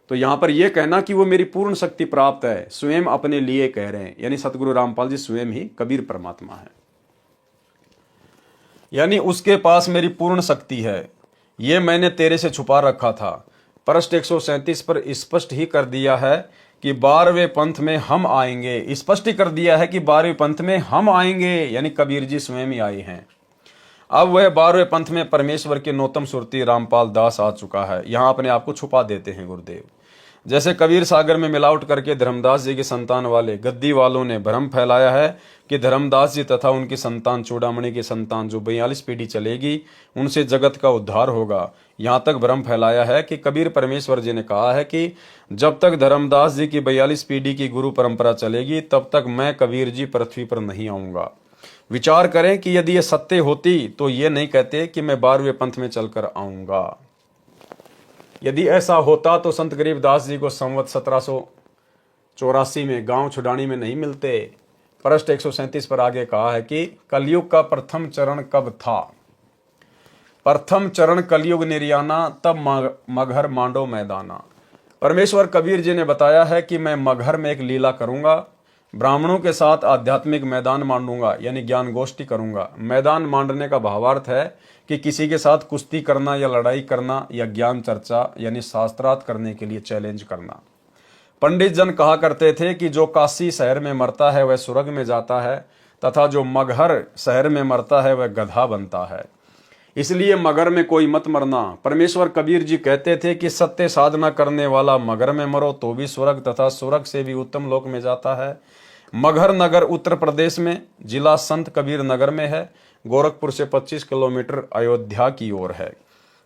तो यहां पर यह कहना कि वो मेरी पूर्ण शक्ति प्राप्त है, स्वयं अपने लिए कह रहे हैं, यानी सतगुरु रामपाल जी स्वयं ही कबीर परमात्मा है, यानी उसके पास मेरी पूर्ण शक्ति है। ये मैंने तेरे से छुपा रखा था। पृष्ठ 137 पर स्पष्ट ही कर दिया है कि 12वें पंथ में हम आएंगे। स्पष्ट ही कर दिया है कि 12वें पंथ में हम आएंगे, यानी कबीर जी स्वयं ही आए हैं। अब वह 12वें पंथ में परमेश्वर के नौतम सुरती रामपाल दास आ चुका है। यहां अपने आप को छुपा देते हैं गुरुदेव। जैसे कबीर सागर में मिलावट करके धर्मदास जी की संतान वाले गद्दी वालों ने भ्रम फैलाया है कि धर्मदास जी तथा उनकी संतान चूड़ामणि की संतान जो 42 पीढ़ी चलेगी उनसे जगत का उद्धार होगा, यहाँ तक भ्रम फैलाया है कि कबीर परमेश्वर जी ने कहा है कि जब तक धर्मदास जी की 42 पीढ़ी की गुरु परंपरा चलेगी तब तक मैं कबीर जी पृथ्वी पर नहीं आऊंगा। विचार करें कि यदि ये सत्य होती तो ये नहीं कहते कि मैं 12वें पंथ में चलकर आऊंगा। यदि ऐसा होता तो संत गरीबदास जी को संवत 1784 में गांव छुडानी में नहीं मिलते। पृष्ठ 137 पर आगे कहा है कि कलयुग का प्रथम चरण कब था? प्रथम चरण कलयुग निर्याना, तब मगहर मांडो मैदाना। परमेश्वर कबीर जी ने बताया है कि मैं मगहर में एक लीला करूंगा, ब्राह्मणों के साथ आध्यात्मिक मैदान मांडूंगा, यानी ज्ञान गोष्ठी करूंगा। मैदान मांडने का भावार्थ है कि किसी के साथ कुश्ती करना या लड़ाई करना या ज्ञान चर्चा यानी शास्त्रार्थ करने के लिए चैलेंज करना। पंडित जन कहा करते थे कि जो काशी शहर में मरता है वह स्वर्ग में जाता है तथा जो मगहर शहर में मरता है वह गधा बनता है, इसलिए मगर में कोई मत मरना। परमेश्वर कबीर जी कहते थे कि सत्य साधना करने वाला मगर में मरो तो भी स्वर्ग तथा स्वर्ग से भी उत्तम लोक में जाता है। मगहर नगर उत्तर प्रदेश में जिला संत कबीर नगर में है, गोरखपुर से 25 किलोमीटर अयोध्या की ओर है।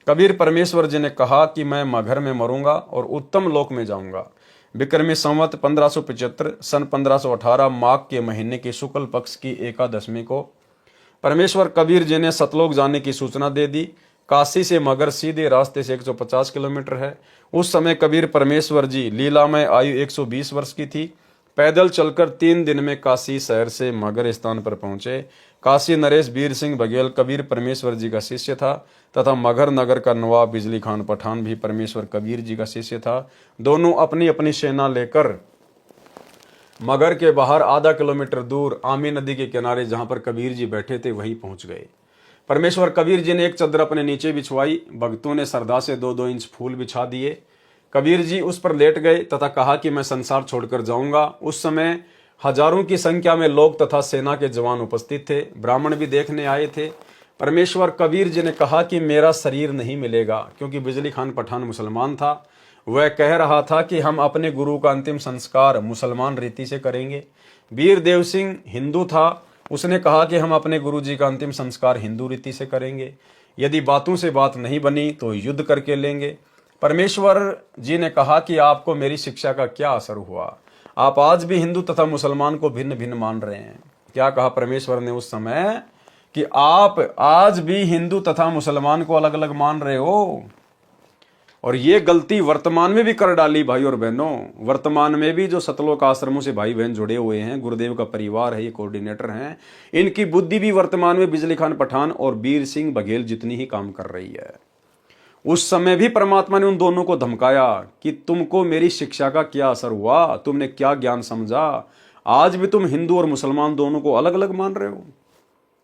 कबीर परमेश्वर जी ने कहा कि मैं मगहर में मरूंगा और उत्तम लोक में जाऊंगा। विक्रमी संवत 1575 सन 1518 माघ के महीने की शुक्ल पक्ष की एकादशमी को परमेश्वर कबीर जी ने सतलोक जाने की सूचना दे दी। काशी से मगर सीधे रास्ते से 150 किलोमीटर है। उस समय कबीर परमेश्वर जी लीला में आयु 120 वर्ष की थी। पैदल चलकर 3 दिन में काशी शहर से मगर स्थान पर पहुंचे। काशी नरेश वीर सिंह बघेल कबीर परमेश्वर जी का शिष्य था तथा मगर नगर का नवाब बिजली खान पठान भी परमेश्वर कबीर जी का शिष्य था। दोनों अपनी अपनी सेना लेकर मगर के बाहर आधा किलोमीटर दूर आमी नदी के किनारे जहां पर कबीर जी बैठे थे वहीं पहुंच गए। परमेश्वर कबीर जी ने एक चद्दर अपने नीचे बिछवाई। भक्तों ने श्रद्धा से 2-2 इंच फूल बिछा दिए। कबीर जी उस पर लेट गए तथा कहा कि मैं संसार छोड़कर जाऊंगा। उस समय हजारों की संख्या में लोग तथा सेना के जवान उपस्थित थे, ब्राह्मण भी देखने आए थे। परमेश्वर कबीर जी ने कहा कि मेरा शरीर नहीं मिलेगा, क्योंकि बिजली खान पठान मुसलमान था। वह कह रहा था कि हम अपने गुरु का अंतिम संस्कार मुसलमान रीति से करेंगे। वीर देव सिंह हिंदू था, उसने कहा कि हम अपने गुरु जी का अंतिम संस्कार हिंदू रीति से करेंगे, यदि बातों से बात नहीं बनी तो युद्ध करके लेंगे। परमेश्वर जी ने कहा कि आपको मेरी शिक्षा का क्या असर हुआ, आप आज भी हिंदू तथा मुसलमान को भिन्न भिन्न मान रहे हैं। क्या कहा परमेश्वर ने उस समय कि आप आज भी हिंदू तथा मुसलमान को अलग अलग मान रहे हो, और ये गलती वर्तमान में भी कर डाली भाई और बहनों। वर्तमान में भी जो सतलोक आश्रमों से भाई बहन जुड़े हुए हैं, गुरुदेव का परिवार है, ये कोऑर्डिनेटर हैं, इनकी बुद्धि भी वर्तमान में बिजली खान पठान और वीर सिंह बघेल जितनी ही काम कर रही है। उस समय भी परमात्मा ने उन दोनों को धमकाया कि तुमको मेरी शिक्षा का क्या असर हुआ, तुमने क्या ज्ञान समझा, आज भी तुम हिंदू और मुसलमान दोनों को अलग अलग मान रहे हो।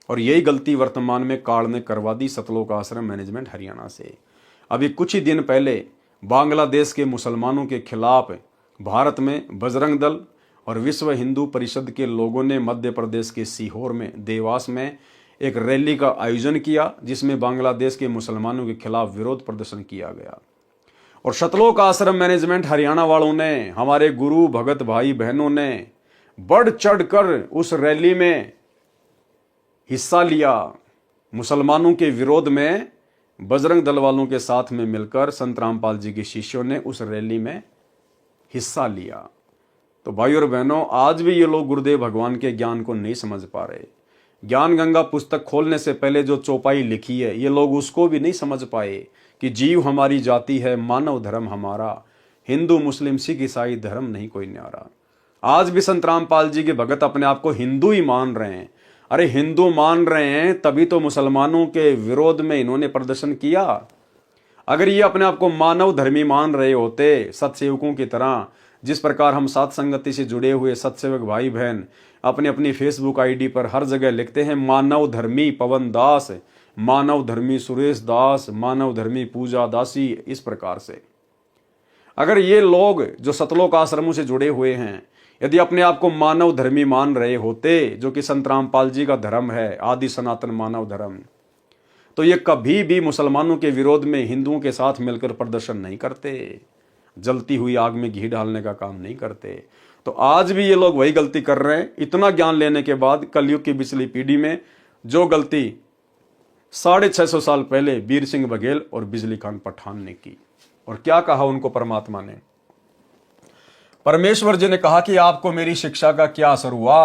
और यही गलती वर्तमान में काल ने करवा दी सतलोक आश्रम मैनेजमेंट हरियाणा से। अभी कुछ ही दिन पहले बांग्लादेश के मुसलमानों के खिलाफ भारत में बजरंग दल और विश्व हिंदू परिषद के लोगों ने मध्य प्रदेश के सीहोर में देवास में एक रैली का आयोजन किया, जिसमें बांग्लादेश के मुसलमानों के खिलाफ विरोध प्रदर्शन किया गया। और सतलोक आश्रम मैनेजमेंट हरियाणा वालों ने, हमारे गुरु भगत भाई बहनों ने बढ़ चढ़कर उस रैली में हिस्सा लिया। मुसलमानों के विरोध में बजरंग दल वालों के साथ में मिलकर संत रामपाल जी के शिष्यों ने उस रैली में हिस्सा लिया। तो भाई और बहनों, आज भी ये लोग गुरुदेव भगवान के ज्ञान को नहीं समझ पा रहे। ज्ञान गंगा पुस्तक खोलने से पहले जो चौपाई लिखी है, ये लोग उसको भी नहीं समझ पाए कि जीव हमारी जाति है, मानव धर्म हमारा, हिंदू मुस्लिम सिख ईसाई धर्म नहीं कोई न्यारा। आज भी संत रामपाल जी के भगत अपने आप को हिंदू ही मान रहे हैं। अरे हिंदू मान रहे हैं तभी तो मुसलमानों के विरोध में इन्होंने प्रदर्शन किया। अगर ये अपने आप को मानव धर्मी मान रहे होते, सत्सेवकों की तरह, जिस प्रकार हम सात संगति से जुड़े हुए सत्सेवक भाई बहन अपनी अपनी फेसबुक आईडी पर हर जगह लिखते हैं मानव धर्मी पवन दास, मानव धर्मी सुरेश दास, मानव धर्मी पूजा दासी, इस प्रकार से अगर ये लोग जो सतलोक आश्रमों से जुड़े हुए हैं यदि अपने आप को मानव धर्मी मान रहे होते, जो कि संत रामपाल जी का धर्म है, आदि सनातन मानव धर्म, तो ये कभी भी मुसलमानों के विरोध में हिंदुओं के साथ मिलकर प्रदर्शन नहीं करते, जलती हुई आग में घी डालने का काम नहीं करते। तो आज भी ये लोग वही गलती कर रहे हैं। इतना ज्ञान लेने के बाद कलयुग की पिछली पीढ़ी में जो गलती 650 साल पहले वीर सिंह बघेल और बिजली खान पठान ने की। और क्या कहा उनको परमात्मा ने? परमेश्वर जी ने कहा कि आपको मेरी शिक्षा का क्या असर हुआ,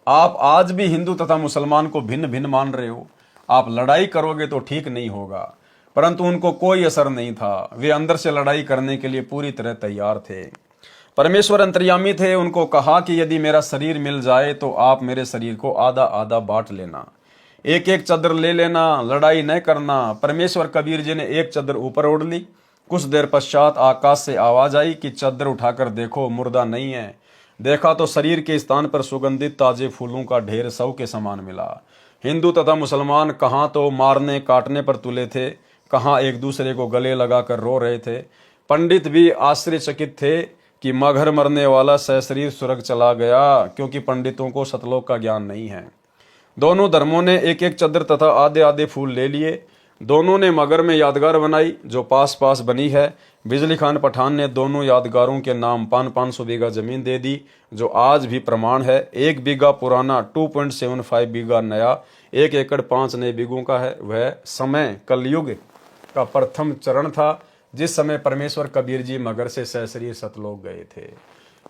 आप आज भी हिंदू तथा मुसलमान को भिन्न भिन्न मान रहे हो, आप लड़ाई करोगे तो ठीक नहीं होगा। परंतु उनको कोई असर नहीं था, वे अंदर से लड़ाई करने के लिए पूरी तरह तैयार थे। परमेश्वर अंतर्यामी थे, उनको कहा कि यदि मेरा शरीर मिल जाए तो आप मेरे शरीर को आधा आधा बांट लेना, एक एक चादर ले लेना, लड़ाई न करना। परमेश्वर कबीर जी ने एक चादर ऊपर ओढ़ ली। कुछ देर पश्चात आकाश से आवाज आई कि चादर उठाकर देखो, मुर्दा नहीं है। देखा तो शरीर के स्थान पर सुगंधित ताजे फूलों का ढेर सौ के समान मिला। हिंदू तथा मुसलमान कहाँ तो मारने काटने पर तुले थे, कहाँ एक दूसरे को गले लगाकर रो रहे थे। पंडित भी आश्चर्यचकित थे कि मगर मरने वाला सशरीर स्वर्ग चला गया, क्योंकि पंडितों को सतलोक का ज्ञान नहीं है। दोनों धर्मों ने एक एक चादर तथा आधे आधे फूल ले लिए। दोनों ने मगर में यादगार बनाई जो पास पास बनी है। बिजली खान पठान ने दोनों यादगारों के नाम 500 बीघा जमीन दे दी, जो आज भी प्रमाण है। 1 बीघा पुराना, 2.75 बीघा नया, 1 एकड़ 5 नए बीघों का है। वह समय कलयुग का प्रथम चरण था, जिस समय परमेश्वर कबीर जी मगर से सशरीर सतलोक गए थे।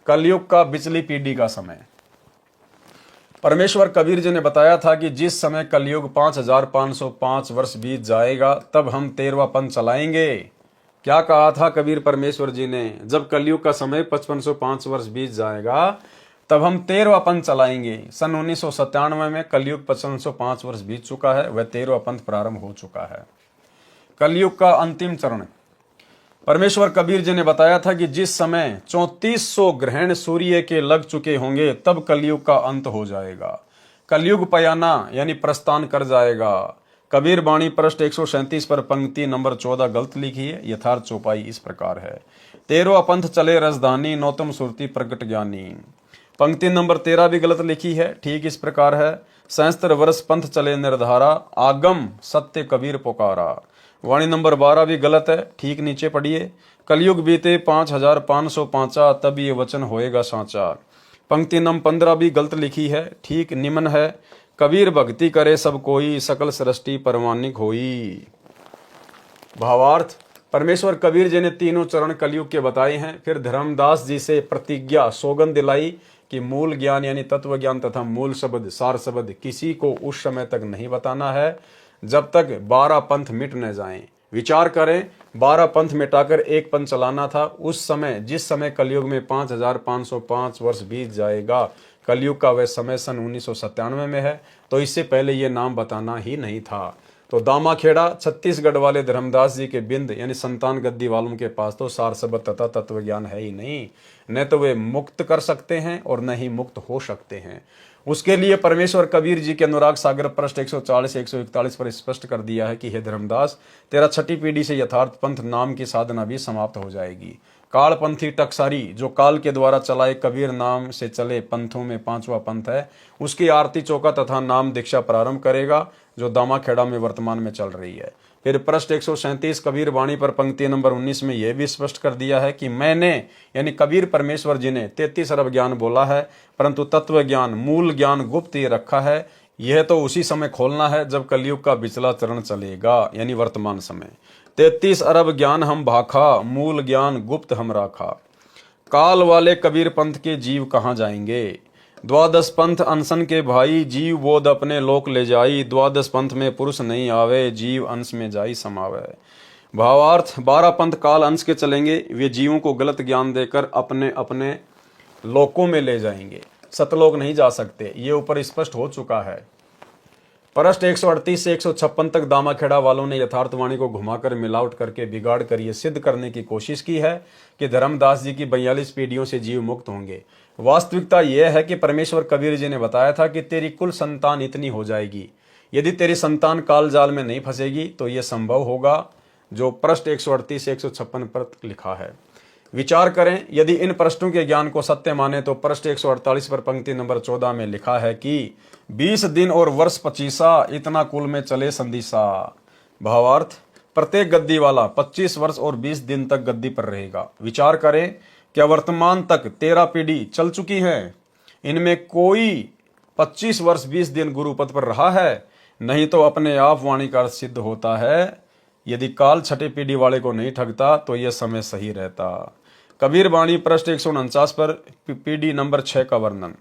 कलयुग का बिचली पीढ़ी का समय। परमेश्वर कबीर जी ने बताया था कि जिस समय कलयुग 5505 वर्ष बीत जाएगा तब हम 13वां पंथ चलाएंगे। क्या कहा था कबीर परमेश्वर जी ने? जब कलयुग का समय 5505 वर्ष बीत जाएगा तब हम 13वां पंथ चलाएंगे। सन 1997 में कलयुग 5505 वर्ष बीत चुका है, वह 13वां पंथ प्रारंभ हो चुका है। कलयुग का अंतिम चरण। परमेश्वर कबीर जी ने बताया था कि जिस समय 3400 ग्रहण सूर्य के लग चुके होंगे तब कलयुग का अंत हो जाएगा। कलयुग पयाना यानी प्रस्थान कर जाएगा। कबीर बाणी पृष्ठ 137 पर पंक्ति नंबर 14 गलत लिखी है। यथार्थ चौपाई इस प्रकार है। 13वां पंथ चले रजधानी, नौतम सुरती प्रगट ज्ञानी। पंक्ति नंबर 13 भी गलत लिखी है। ठीक इस प्रकार है। सहस्त्र वर्ष पंथ चले निर्धारा, आगम सत्य कबीर पुकारा। वाणी नंबर 12 भी गलत है। ठीक नीचे पढ़िए। कलयुग बीते 5505, तब ये वचन होएगा साचा। पंक्ति नंबर 15 भी गलत लिखी है। ठीक निम्न है। कबीर भक्ति करे सब कोई, सकल सृष्टि परमानिक होई। भावार्थ, परमेश्वर कबीर जी ने तीनों चरण कलयुग के बताए हैं। फिर धर्मदास जी से प्रतिज्ञा सौगंध दिलाई कि मूल ज्ञान यानी तत्व ज्ञान तथा मूल शब्द सार शब्द किसी को उस समय तक नहीं बताना है जब तक 12 पंथ मिट न जाएं। विचार करें, 12 पंथ मिटाकर एक पंथ चलाना था। उस समय जिस समय कलयुग में 5505 वर्ष बीत जाएगा, कलयुग का वह समय सन 1997 में है, तो इससे पहले ये नाम बताना ही नहीं था। तो दामाखेड़ा छत्तीसगढ़ वाले धर्मदास जी के बिंद यानी संतान गद्दी वालों के पास तो सार शब्द तथा तत्व ज्ञान है ही नहीं। न तो वे मुक्त कर सकते हैं और न ही मुक्त हो सकते हैं। उसके लिए परमेश्वर कबीर जी के अनुराग सागर पृष्ठ 140-141 पर स्पष्ट कर दिया है कि हे धर्मदास, तेरा छठी पीढ़ी से यथार्थ पंथ नाम की साधना भी समाप्त हो जाएगी। कालपंथी टकसारी जो काल के द्वारा चलाए कबीर नाम से चले पंथों में 5वां पंथ है, उसकी आरती चौका तथा नाम दीक्षा प्रारंभ करेगा, जो दामाखेड़ा में वर्तमान में चल रही है। फिर पृष्ठ 137 कबीर वाणी पर पंक्ति नंबर 19 में यह भी स्पष्ट कर दिया है कि मैंने यानी कबीर परमेश्वर जी ने 33 अरब ज्ञान बोला है, परंतु तत्व ज्ञान मूल ज्ञान गुप्त ही रखा है। यह तो उसी समय खोलना है जब कलयुग का पिछला चरण चलेगा यानी वर्तमान समय। 33 अरब ज्ञान हम भाखा, मूल ज्ञान गुप्त हम राखा। काल वाले कबीर पंथ के जीव कहाँ जाएंगे? द्वादश पंथ अनशन के भाई, जीव बोध अपने लोक ले जाई। द्वादश पंथ में पुरुष नहीं आवे, जीव अंश में जाई समावे। भावार्थ, 12 पंथ काल अंश के चलेंगे। वे जीवों को गलत ज्ञान देकर अपने अपने लोकों में ले जाएंगे। सतलोक नहीं जा सकते, ये ऊपर स्पष्ट हो चुका है। पृष्ठ 138 से 156 तक दामाखेड़ा वालों ने यथार्थवाणी को घुमाकर मिलावट करके बिगाड़ कर ये सिद्ध करने की कोशिश की है कि धर्मदास जी की 42 पीढ़ियों से जीव मुक्त होंगे। वास्तविकता यह है कि परमेश्वर कबीर जी ने बताया था कि तेरी कुल संतान इतनी हो जाएगी। यदि तेरी संतान काल जाल में नहीं फंसेगी तो यह संभव होगा, जो पृष्ठ 138 से 156 पर लिखा है। विचार करें, यदि इन पृष्ठों के ज्ञान को सत्य माने तो पृष्ठ 148 पर पंक्ति नंबर 14 में लिखा है कि 20 दिन और वर्ष 25 इतना कुल में चले संदिशा। भावार्थ, प्रत्येक गद्दी वाला 25 वर्ष और 20 दिन तक गद्दी पर रहेगा। विचार करें, क्या वर्तमान तक 13 पीढ़ी चल चुकी है, इनमें कोई 25 वर्ष 20 दिन गुरुपद पर रहा है? नहीं तो अपने आप वाणी का सिद्ध होता है। यदि काल छठे पीढ़ी वाले को नहीं ठगता तो यह समय सही रहता। कबीर वाणी पृष्ठ 149 पर पीढ़ी नंबर 6 का वर्णन।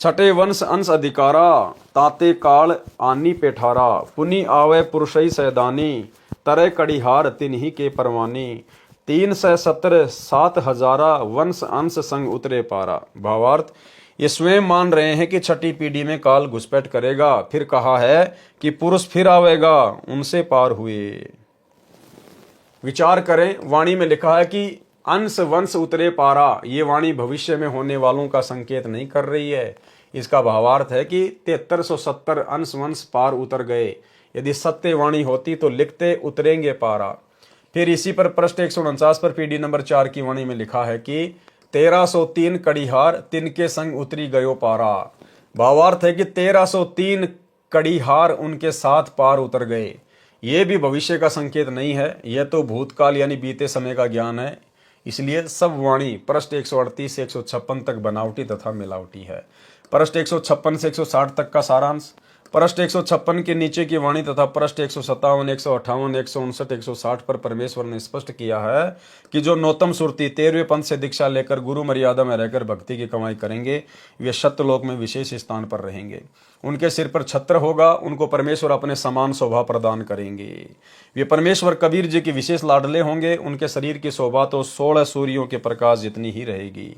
छठे वंश अंश अधिकारा, ताते काल आनी पेठारा। पुनि आवे पुरुषई सैदानी, तरे कड़िहार तिन्ही के परवानी। 370 7,000 वंश अंश संग उतरे पारा। भावार्थ, ये स्वयं मान रहे हैं कि छठी पीढ़ी में काल घुसपैठ करेगा। फिर कहा है कि पुरुष फिर आवेगा, उनसे पार हुए। विचार करें, वाणी में लिखा है कि अंश वंश उतरे पारा। ये वाणी भविष्य में होने वालों का संकेत नहीं कर रही है। इसका भावार्थ है कि 7370 अंश वंश पार उतर गए। यदि सत्य वाणी होती तो लिखते उतरेंगे पारा। फिर इसी पर पृष्ठ 149 पर पीढ़ी नंबर 4 की वाणी में लिखा है कि 1303 कड़िहार तिनके संग उतरी गयो पारा। भावार्थ है कि 1303 कड़िहार उनके साथ पार उतर गए। ये भी भविष्य का संकेत नहीं है, यह तो भूतकाल यानी बीते समय का ज्ञान है। इसलिए सब वाणी पृष्ठ 138 से 156 तक बनावटी तथा मिलावटी है। पृष्ठ 156 से 160 तक का सारांश। पृष्ठ 156 के नीचे की वाणी तथा पृष्ठ 157, 158, 159, 160 पर परमेश्वर ने स्पष्ट किया है कि जो नौतम सुरती 13वें पंथ से दीक्षा लेकर गुरु मर्यादा में रहकर भक्ति की कमाई करेंगे, वे सत्यलोक में विशेष स्थान पर रहेंगे। उनके सिर पर छत्र होगा, उनको परमेश्वर अपने समान शोभा प्रदान करेंगे। वे परमेश्वर कबीर जी के विशेष लाडले होंगे। उनके शरीर की शोभा तो 16 सूर्यों के प्रकाश जितनी ही रहेगी।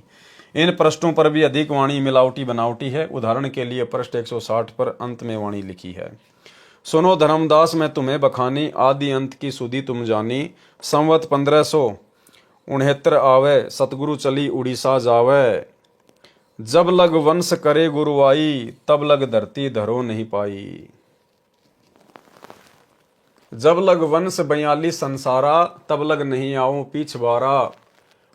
इन पृष्ठों पर भी अधिक वाणी मिलावटी बनावटी है। उदाहरण के लिए पृष्ठ 160 पर अंत में वाणी लिखी है, सुनो धर्मदास मैं तुम्हें बखानी, आदि अंत की सुधी तुम जानी। संवत 1569 आवे, सतगुरु चली उड़ीसा जावे। जब लग वंश करे गुरुवाई, तब लग धरती धरो नहीं पाई। जब लग वंश 42 संसारा, तब लग नहीं आऊं पीछवारा।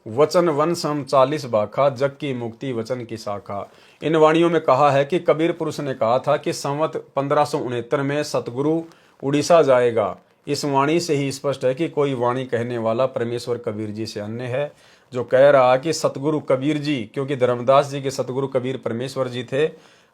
वचन वंश हम 40 बाखा, जग की मुक्ति वचन की शाखा। इन वाणियों में कहा है कि कबीर पुरुष ने कहा था कि संवत 1569 में सतगुरु उड़ीसा जाएगा। इस वाणी से ही स्पष्ट है कि कोई वाणी कहने वाला परमेश्वर कबीर जी से अन्य है, जो कह रहा कि सतगुरु कबीर जी, क्योंकि धर्मदास जी के सतगुरु कबीर परमेश्वर जी थे,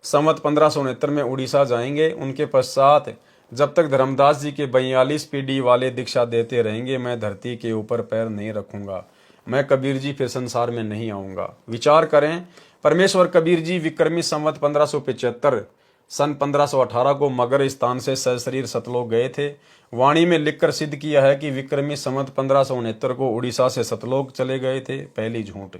संवत 1569 में उड़ीसा जाएंगे। उनके पश्चात जब तक धर्मदास जी के 42 पीढ़ी वाले दीक्षा देते रहेंगे, मैं धरती के ऊपर पैर नहीं रखूंगा, मैं कबीर जी फिर संसार में नहीं आऊंगा। विचार करें, परमेश्वर कबीर जी विक्रमी संवत 1575 सन 1518 को मगर स्थान से सशरीर सतलोक गए थे। वाणी में लिखकर सिद्ध किया है कि विक्रमी संवत 1569 को उड़ीसा से सतलोक चले गए थे। पहली झूठ।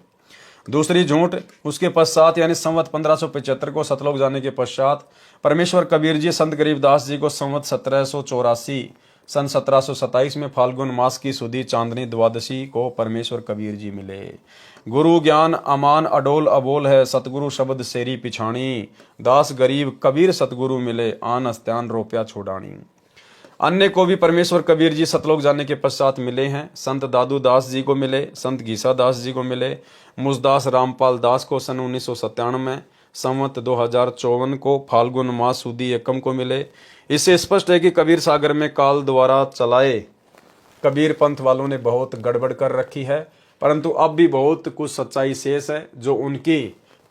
दूसरी झूठ, उसके पश्चात यानी संवत 1575 को सतलोक जाने के पश्चात परमेश्वर कबीर जी संत गरीबदास जी को संवत 1784 सन 1727 में फाल्गुन मास की सुधी चांदनी द्वादशी को परमेश्वर कबीर जी मिले। गुरु ज्ञान अमान अडोल अबोल है, सतगुरु शब्द सेरी पिछाणी। दास गरीब कबीर सतगुरु मिले, आन अस्त्यान रोप्या छोड़ानी। अन्य को भी परमेश्वर कबीर जी सतलोक जाने के पश्चात मिले हैं। संत दादू दास जी को मिले, संत गीसा दास जी को मिले, मुजदास रामपाल दास को सन 1997 में, संवत 2054 को फाल्गुन मास सुदी एकम को मिले। इससे स्पष्ट है कि कबीर सागर में काल द्वारा चलाए कबीर पंथ वालों ने बहुत गड़बड़ कर रखी है, परंतु अब भी बहुत कुछ सच्चाई शेष है जो उनकी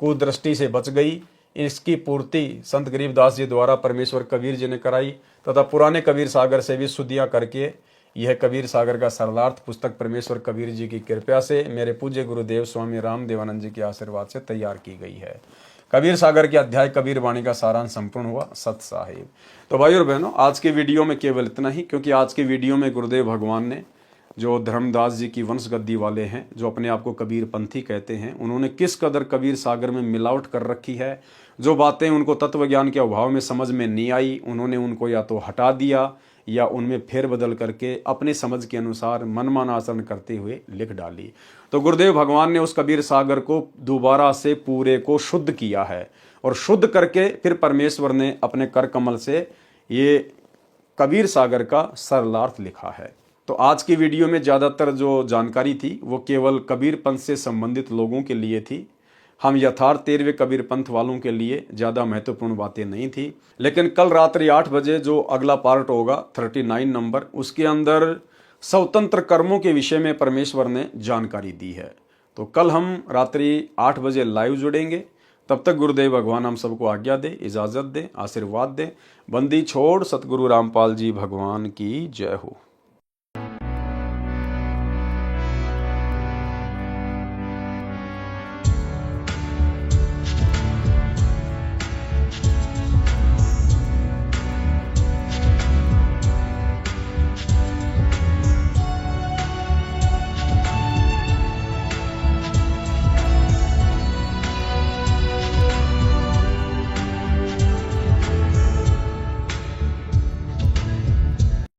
कुदृष्टि से बच गई। इसकी पूर्ति संत गरीबदास जी द्वारा परमेश्वर कबीर जी ने कराई तथा पुराने कबीर सागर से भी शुद्धियां करके यह कबीर सागर का सरलार्थ पुस्तक परमेश्वर कबीर जी की कृपा से मेरे पूज्य गुरुदेव स्वामी रामदेवानंद जी के आशीर्वाद से तैयार की गई है। कबीर सागर के अध्याय कबीर वाणी का सारांश संपूर्ण हुआ। सत साहिब। तो भाई और बहनों, आज के वीडियो में केवल इतना ही, क्योंकि आज के वीडियो में गुरुदेव भगवान ने जो धर्मदास जी की वंश गद्दी वाले हैं, जो अपने आप को कबीर पंथी कहते हैं, उन्होंने किस कदर कबीर सागर में मिलावट कर रखी है। जो बातें उनको तत्व ज्ञान के अभाव में समझ में नहीं आई, उन्होंने उनको या तो हटा दिया या उनमें फेरबदल करके अपने समझ के अनुसार मनमाना आचरण करते हुए लिख डाली। तो गुरुदेव भगवान ने उस कबीर सागर को दोबारा से पूरे को शुद्ध किया है और शुद्ध करके फिर परमेश्वर ने अपने कर कमल से ये कबीर सागर का सरलार्थ लिखा है। तो आज की वीडियो में ज़्यादातर जो जानकारी थी वो केवल कबीर पंथ से संबंधित लोगों के लिए थी। हम यथार्थ 13वें कबीर पंथ वालों के लिए ज़्यादा महत्वपूर्ण बातें नहीं थी। लेकिन कल रात्रि 8 बजे जो अगला पार्ट होगा 39 नंबर, उसके अंदर स्वतंत्र कर्मों के विषय में परमेश्वर ने जानकारी दी है। तो कल हम रात्रि 8 बजे लाइव जुड़ेंगे। तब तक गुरुदेव भगवान हम सबको आज्ञा दे, इजाज़त दे, आशीर्वाद दे। बंदी छोड़ सतगुरु रामपाल जी भगवान की जय हो।